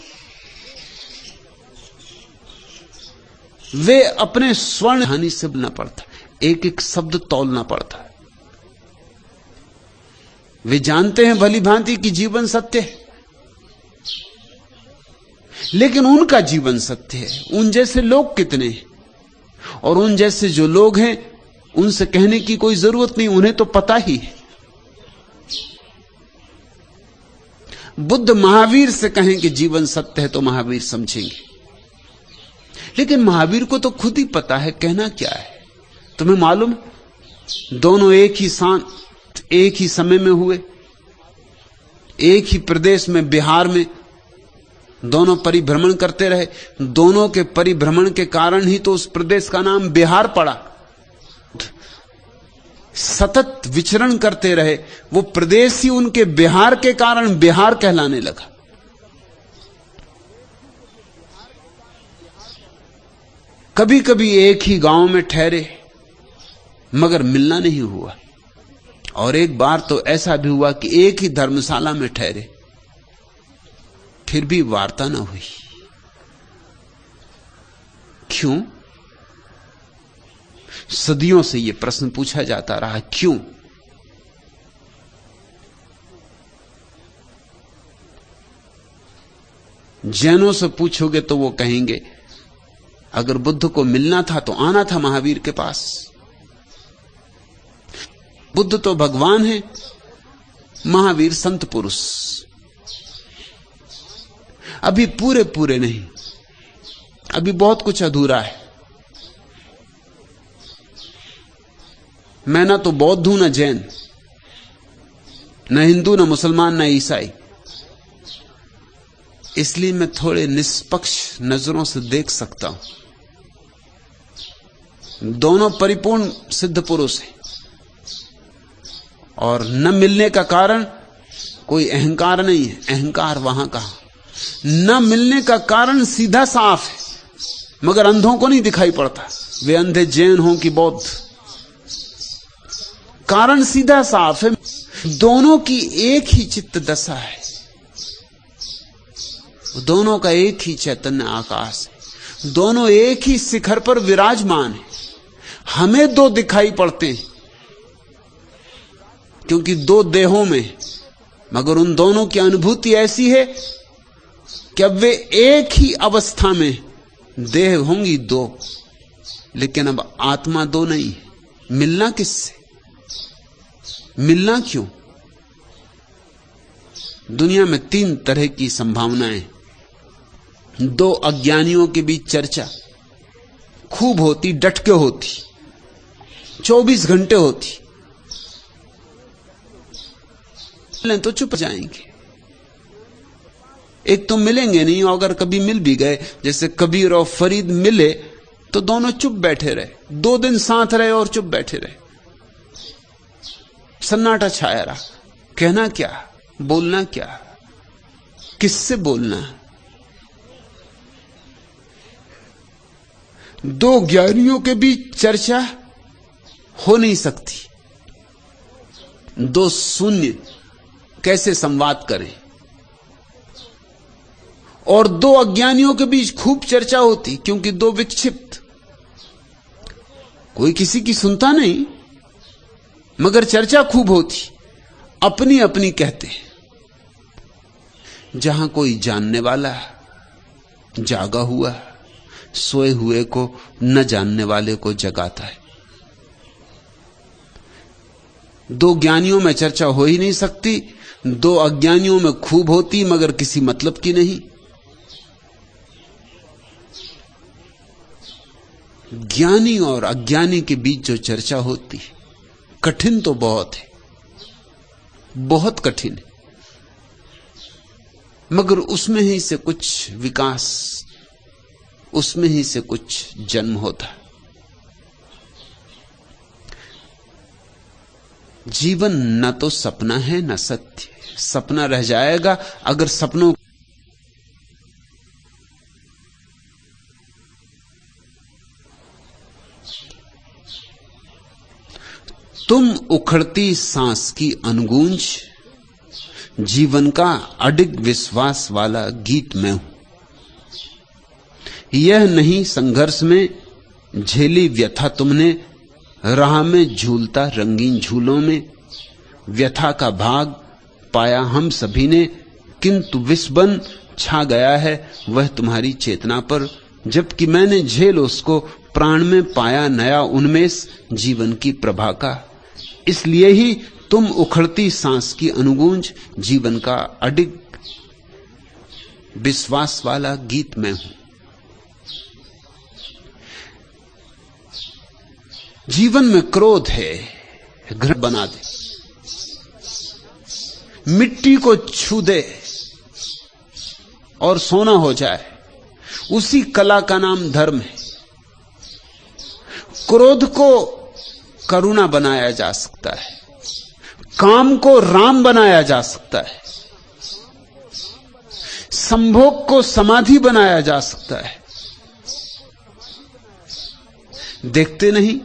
वे अपने स्वर्ण हानि से बोलना पड़ता, एक एक शब्द तौलना पड़ता है। वे जानते हैं भली भांति कि जीवन सत्य है, लेकिन उनका जीवन सत्य है। उन जैसे लोग कितने हैं, और उन जैसे जो लोग हैं उनसे कहने की कोई जरूरत नहीं, उन्हें तो पता ही है। बुद्ध महावीर से कहें कि जीवन सत्य है तो महावीर समझेंगे, लेकिन महावीर को तो खुद ही पता है कहना क्या है। तुम्हें मालूम, दोनों एक ही साथ एक ही समय में हुए, एक ही प्रदेश में, बिहार में, दोनों परिभ्रमण करते रहे। दोनों के परिभ्रमण के कारण ही तो उस प्रदेश का नाम बिहार पड़ा। सतत विचरण करते रहे, वो प्रदेश ही उनके बिहार के कारण बिहार कहलाने लगा। कभी कभी एक ही गांव में ठहरे मगर मिलना नहीं हुआ, और एक बार तो ऐसा भी हुआ कि एक ही धर्मशाला में ठहरे फिर भी वार्ता न हुई। क्यों? सदियों से यह प्रश्न पूछा जाता रहा, क्यों? जैनों से पूछोगे तो वो कहेंगे अगर बुद्ध को मिलना था तो आना था महावीर के पास। बुद्ध तो भगवान है, महावीर संत पुरुष। अभी पूरे पूरे नहीं, अभी बहुत कुछ अधूरा है। मैं ना तो बौद्ध हूं ना जैन, न हिंदू, न मुसलमान, न ईसाई। इसलिए मैं थोड़े निष्पक्ष नजरों से देख सकता हूं। दोनों परिपूर्ण सिद्ध पुरुष हैं, और न मिलने का कारण कोई अहंकार नहीं है। अहंकार वहां कहां? न मिलने का कारण सीधा साफ है, मगर अंधों को नहीं दिखाई पड़ता, वे अंधे जैन हों कि बौद्ध। कारण सीधा साफ है, दोनों की एक ही चित्त दशा है, दोनों का एक ही चैतन्य आकाश है, दोनों एक ही शिखर पर विराजमान है। हमें दो दिखाई पड़ते हैं क्योंकि दो देहों में, मगर उन दोनों की अनुभूति ऐसी है कि अब वे एक ही अवस्था में, देह होंगी दो, लेकिन अब आत्मा दो नहीं है। मिलना किससे? मिलना क्यों? दुनिया में तीन तरह की संभावनाएं। दो अज्ञानियों के बीच चर्चा खूब होती, डटके होती, 24 घंटे होती, तो चुप जाएंगे। एक तो मिलेंगे नहीं, और अगर कभी मिल भी गए, जैसे कबीर और फरीद मिले, तो दोनों चुप बैठे रहे, 2 दिन साथ रहे और चुप बैठे रहे, सन्नाटा छाया रहा। कहना क्या, बोलना क्या, किससे बोलना? दो ज्ञानियों के बीच चर्चा हो नहीं सकती। दो शून्य कैसे संवाद करें? और दो अज्ञानियों के बीच खूब चर्चा होती, क्योंकि दो विक्षिप्त, कोई किसी की सुनता नहीं, मगर चर्चा खूब होती, अपनी अपनी कहते। जहां कोई जानने वाला जागा हुआ सोए हुए को न जानने वाले को जगाता है। दो ज्ञानियों में चर्चा हो ही नहीं सकती, दो अज्ञानियों में खूब होती, मगर किसी मतलब की नहीं। ज्ञानी और अज्ञानी के बीच जो चर्चा होती, कठिन तो बहुत है, बहुत कठिन है, मगर उसमें ही से कुछ विकास, उसमें ही से कुछ जन्म होता है। जीवन न तो सपना है न सत्य। सपना रह जाएगा अगर सपनों तुम उखड़ती सांस की अनुगूंज, जीवन का अडिग विश्वास वाला गीत मैं हूं। यह नहीं संघर्ष में झेली व्यथा तुमने, राह में झूलता रंगीन झूलों में। व्यथा का भाग पाया हम सभी ने, किंतु विस्बन छा गया है वह तुम्हारी चेतना पर। जबकि मैंने झेल उसको प्राण में पाया नया उन्मेष जीवन की प्रभा का। इसलिए ही तुम उखड़ती सांस की अनुगूंज, जीवन का अडिग विश्वास वाला गीत मैं हूं। जीवन में क्रोध है, घर बना दे, मिट्टी को छू दे और सोना हो जाए, उसी कला का नाम धर्म है। क्रोध को करुणा बनाया जा सकता है, काम को राम बनाया जा सकता है, संभोग को समाधि बनाया जा सकता है। देखते नहीं,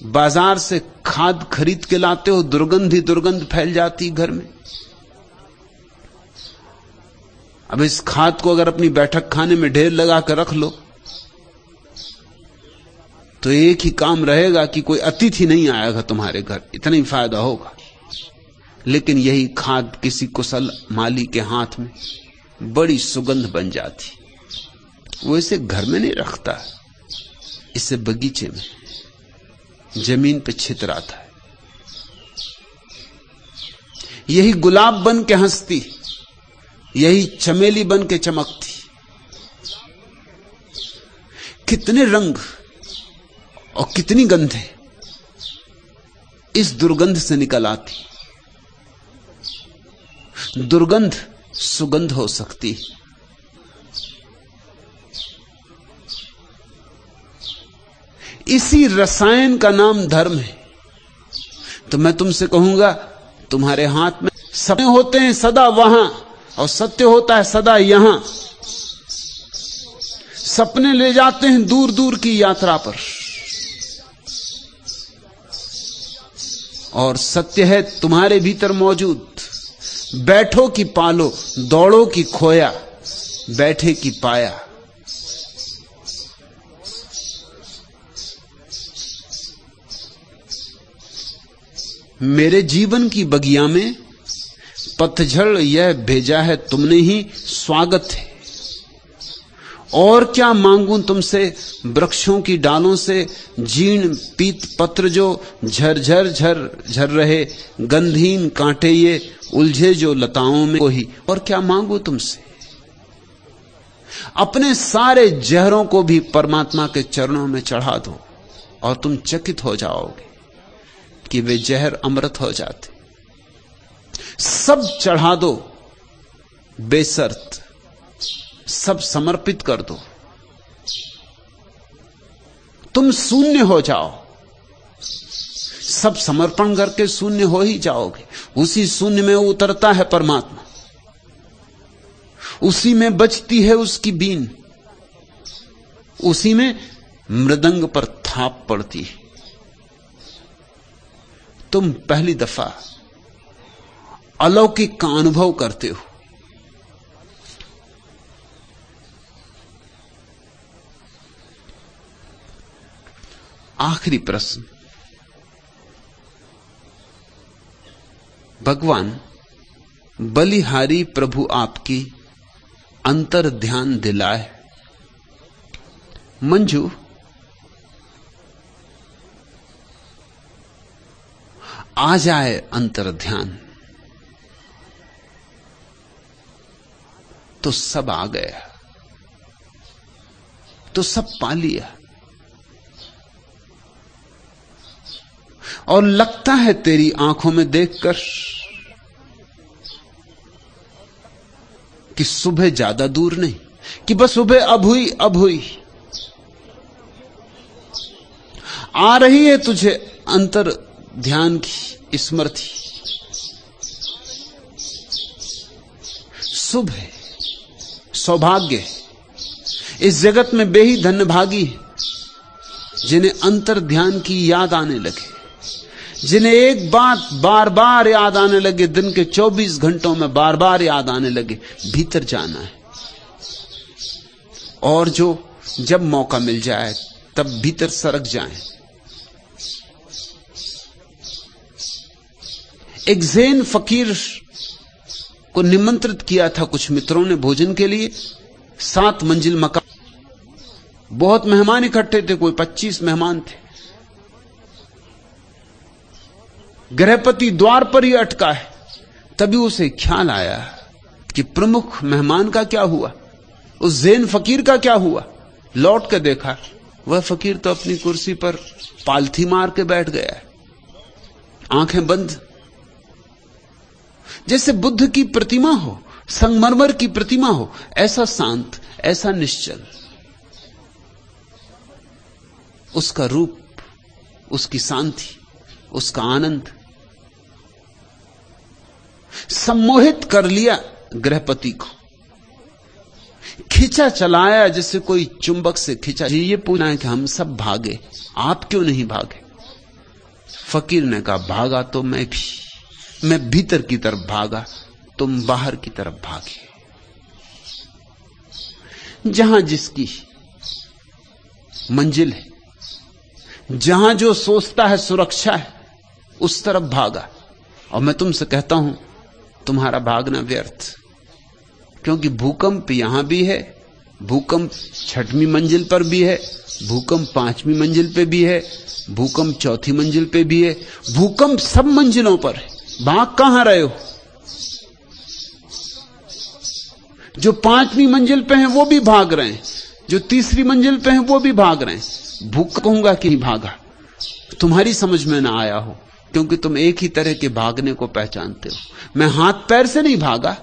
बाजार से खाद खरीद के लाते हो, दुर्गंध ही दुर्गंध फैल जाती घर में। अब इस खाद को अगर अपनी बैठक खाने में ढेर लगा कर रख लो तो एक ही काम रहेगा कि कोई अतिथि नहीं आएगा तुम्हारे घर, इतना ही फायदा होगा। लेकिन यही खाद किसी कुशल माली के हाथ में बड़ी सुगंध बन जाती। वो इसे घर में नहीं रखता, इसे बगीचे में, जमीन पे छितराता है। यही गुलाब बन के हंसती, यही चमेली बन के चमकती। कितने रंग और कितनी गंधे इस दुर्गंध से निकल आती। दुर्गंध सुगंध हो सकती है। इसी रसायन का नाम धर्म है। तो मैं तुमसे कहूंगा, तुम्हारे हाथ में सपने होते हैं सदा वहां, और सत्य होता है सदा यहां। सपने ले जाते हैं दूर दूर की यात्रा पर, और सत्य है तुम्हारे भीतर मौजूद। बैठो कि पालो, दौड़ो कि खोया, बैठे कि पाया। मेरे जीवन की बगिया में पतझड़ यह भेजा है तुमने ही, स्वागत है। और क्या मांगूं तुमसे, वृक्षों की डालों से जीर्ण पीत पत्र जो झरझर झर झर रहे, गंधहीन कांटे ये उलझे जो लताओं में को ही। और क्या मांगूं तुमसे, अपने सारे जहरों को भी परमात्मा के चरणों में चढ़ा दो, और तुम चकित हो जाओगे कि वे जहर अमृत हो जाते। सब चढ़ा दो बेशर्त, सब समर्पित कर दो, तुम शून्य हो जाओ। सब समर्पण करके शून्य हो ही जाओगे। उसी शून्य में उतरता है परमात्मा, उसी में बजती है उसकी बीन, उसी में मृदंग पर थाप पड़ती है। तुम पहली दफा अलौकिक का अनुभव करते हो। आखिरी प्रश्न, भगवान बलिहारी प्रभु आपकी अंतर ध्यान दिलाए। मंजू, आ जाए अंतर ध्यान तो सब आ गया, तो सब पा लिया। और लगता है तेरी आंखों में देखकर कि सुबह ज्यादा दूर नहीं, कि बस सुबह अब हुई अब हुई। आ रही है तुझे अंतर ध्यान की स्मृति। शुभ है, सौभाग्य है। इस जगत में वे ही धन्यभागी हैं जिन्हें अंतर ध्यान की याद आने लगे, जिन्हें एक बात बार बार याद आने लगे, दिन के 24 घंटों में बार बार याद आने लगे, भीतर जाना है। और जो जब मौका मिल जाए तब भीतर सरक जाएं। एक ज़ैन फकीर को निमंत्रित किया था कुछ मित्रों ने भोजन के लिए। 7 मंजिल मकान, बहुत मेहमान इकट्ठे थे, कोई 25 मेहमान थे। गृहपति द्वार पर ही अटका है। तभी उसे ख्याल आया कि प्रमुख मेहमान का क्या हुआ, उस ज़ैन फकीर का क्या हुआ। लौट कर देखा, वह फकीर तो अपनी कुर्सी पर पालथी मार के बैठ गया है, आंखें बंद, जैसे बुद्ध की प्रतिमा हो, संगमरमर की प्रतिमा हो, ऐसा शांत, ऐसा निश्चल उसका रूप, उसकी शांति, उसका आनंद सम्मोहित कर लिया गृहपति को। खींचा चलाया जैसे कोई चुंबक से खींचा। ये पूछना है कि हम सब भागे, आप क्यों नहीं भागे? फकीर ने कहा, भागा तो मैं भी, मैं भीतर की तरफ भागा, तुम बाहर की तरफ भागे। जहां जिसकी मंजिल है, जहां जो सोचता है सुरक्षा है, उस तरफ भागा। और मैं तुमसे कहता हूं, तुम्हारा भागना व्यर्थ, क्योंकि भूकंप यहां भी है, भूकंप 6वीं मंजिल पर भी है, भूकंप 5वीं मंजिल पे भी है, भूकंप 4थी मंजिल पे भी है, भूकंप सब मंजिलों पर है। भाग कहां रहे हो? जो 5वीं मंजिल पे हैं वो भी भाग रहे हैं, जो 3री मंजिल पे हैं वो भी भाग रहे हैं। भूख कहूंगा कि नहीं भागा, तुम्हारी समझ में ना आया हो, क्योंकि तुम एक ही तरह के भागने को पहचानते हो। मैं हाथ पैर से नहीं भागा,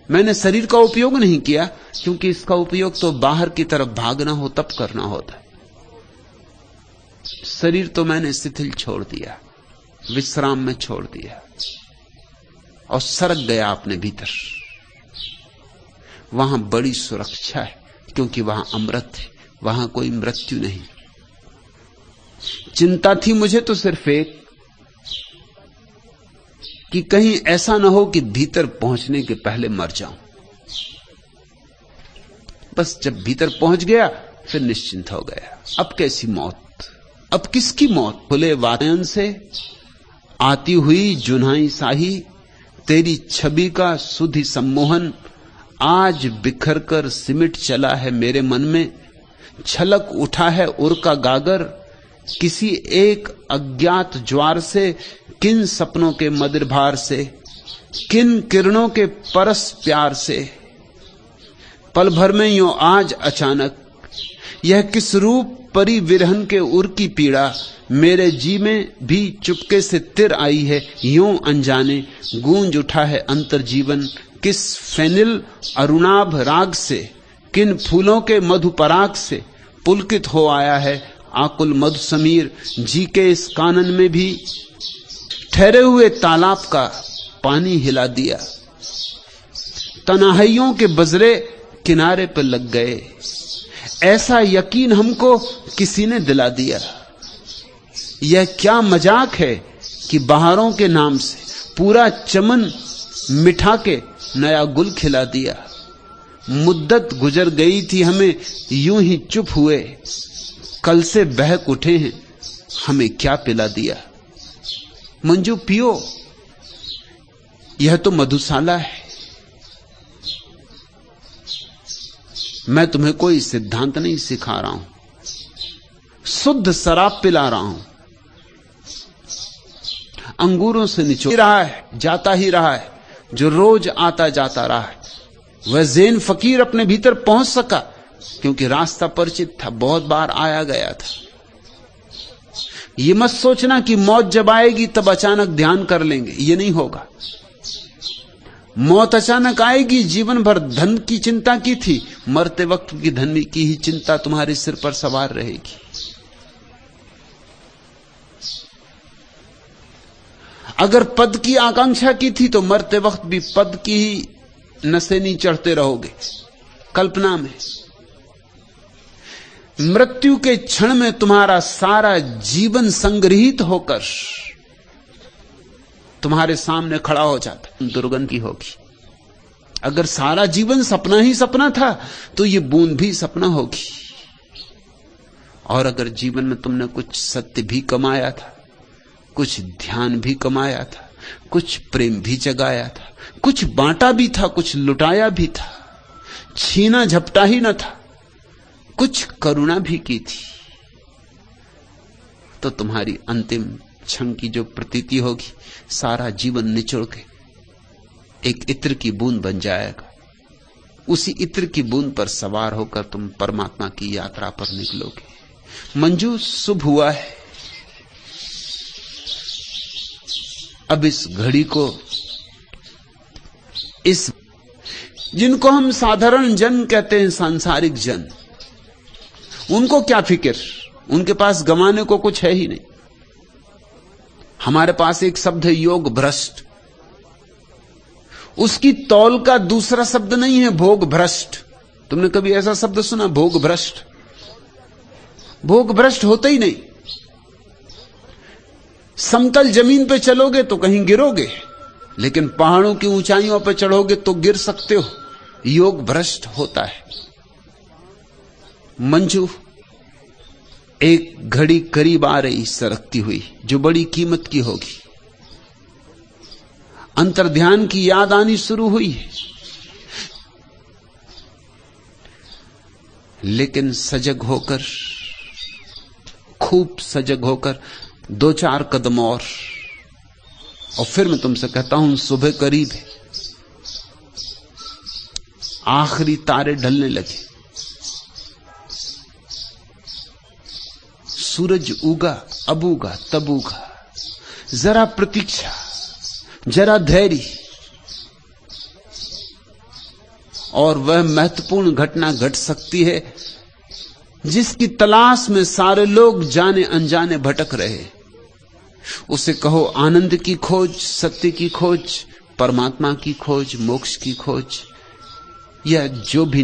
मैंने शरीर का उपयोग नहीं किया, क्योंकि इसका उपयोग तो बाहर की तरफ भागना हो तब करना होता है। शरीर तो मैंने शिथिल छोड़ दिया, विश्राम में छोड़ दिया और सरक गया अपने भीतर। वहां बड़ी सुरक्षा है, क्योंकि वहां अमृत है, वहां कोई मृत्यु नहीं। चिंता थी मुझे तो सिर्फ एक, कि कहीं ऐसा ना हो कि भीतर पहुंचने के पहले मर जाऊं। बस जब भीतर पहुंच गया फिर निश्चिंत हो गया। अब कैसी मौत, अब किसकी मौत? खुले वातायन से आती हुई जुन्हाई साही, तेरी छवि का सुधि सम्मोहन आज बिखर कर सिमट चला है मेरे मन में। छलक उठा है उर का गागर किसी एक अज्ञात ज्वार से, किन सपनों के मदिर भार से, किन किरणों के परस प्यार से। पल भर में यूं आज अचानक यह किस रूप परी विरहन के उर की पीड़ा, मेरे जी में भी चुपके से तिर आई है यूं अनजाने। गूंज उठा है अंतर जीवन किस फेनिल अरुणाभ राग से, किन फूलों के मधुपराग से पुलकित हो आया है आकुल मधु समीर। जी के इस कानन में भी ठहरे हुए तालाब का पानी हिला दिया। तन्हाइयों के बजरे किनारे पर लग गए, ऐसा यकीन हमको किसी ने दिला दिया। यह क्या मजाक है कि बहारों के नाम से पूरा चमन मिठा के नया गुल खिला दिया। मुद्दत गुजर गई थी हमें यूं ही चुप हुए, कल से बहक उठे हैं हमें क्या पिला दिया। मंजू पियो, यह तो मधुशाला है। मैं तुम्हें कोई सिद्धांत नहीं सिखा रहा हूं, शुद्ध शराब पिला रहा हूं। अंगूरों से निचोड़ रहा है, जाता ही रहा है, जो रोज आता जाता रहा है। वह ज़ेन फकीर अपने भीतर पहुंच सका क्योंकि रास्ता परिचित था, बहुत बार आया गया था। ये मत सोचना कि मौत जब आएगी तब अचानक ध्यान कर लेंगे, ये नहीं होगा। मौत अचानक आएगी। जीवन भर धन की चिंता की थी, मरते वक्त की धन की ही चिंता तुम्हारे सिर पर सवार रहेगी। अगर पद की आकांक्षा की थी तो मरते वक्त भी पद की ही नशे नहीं चढ़ते रहोगे कल्पना में। मृत्यु के क्षण में तुम्हारा सारा जीवन संग्रहित होकर तुम्हारे सामने खड़ा हो जाता, दुर्गंध की होगी। अगर सारा जीवन सपना ही सपना था तो ये बूंद भी सपना होगी। और अगर जीवन में तुमने कुछ सत्य भी कमाया था, कुछ ध्यान भी कमाया था, कुछ प्रेम भी जगाया था, कुछ बांटा भी था, कुछ लुटाया भी था, छीना झपटा ही न था, कुछ करुणा भी की थी, तो तुम्हारी अंतिम क्षण की जो प्रतीति होगी, सारा जीवन निचोड़ के एक इत्र की बूंद बन जाएगा। उसी इत्र की बूंद पर सवार होकर तुम परमात्मा की यात्रा पर निकलोगे। मंजू, शुभ हुआ है। अब इस घड़ी को, इस जिनको हम साधारण जन कहते हैं, सांसारिक जन, उनको क्या फिक्र, उनके पास गंवाने को कुछ है ही नहीं। हमारे पास एक शब्द है योग भ्रष्ट, उसकी तौल का दूसरा शब्द नहीं है भोग भ्रष्ट। तुमने कभी ऐसा शब्द सुना, भोग भ्रष्ट? भोग भ्रष्ट होता ही नहीं। समतल जमीन पे चलोगे तो कहीं गिरोगे, लेकिन पहाड़ों की ऊंचाइयों पर चढ़ोगे तो गिर सकते हो। योग भ्रष्ट होता है। मंजू, एक घड़ी करीब आ रही सरकती हुई, जो बड़ी कीमत की होगी। अंतर्ध्यान की याद आनी शुरू हुई है, लेकिन सजग होकर, खूब सजग होकर 2-4 कदम और फिर मैं तुमसे कहता हूं, सुबह करीब है, आखिरी तारे ढलने लगे, सूरज उगा, अब उगा, तब उगा, जरा प्रतीक्षा, जरा धैर्य, और वह महत्वपूर्ण घटना घट सकती है जिसकी तलाश में सारे लोग जाने अनजाने भटक रहे। उसे कहो आनंद की खोज, सत्य की खोज, परमात्मा की खोज, मोक्ष की खोज, या जो भी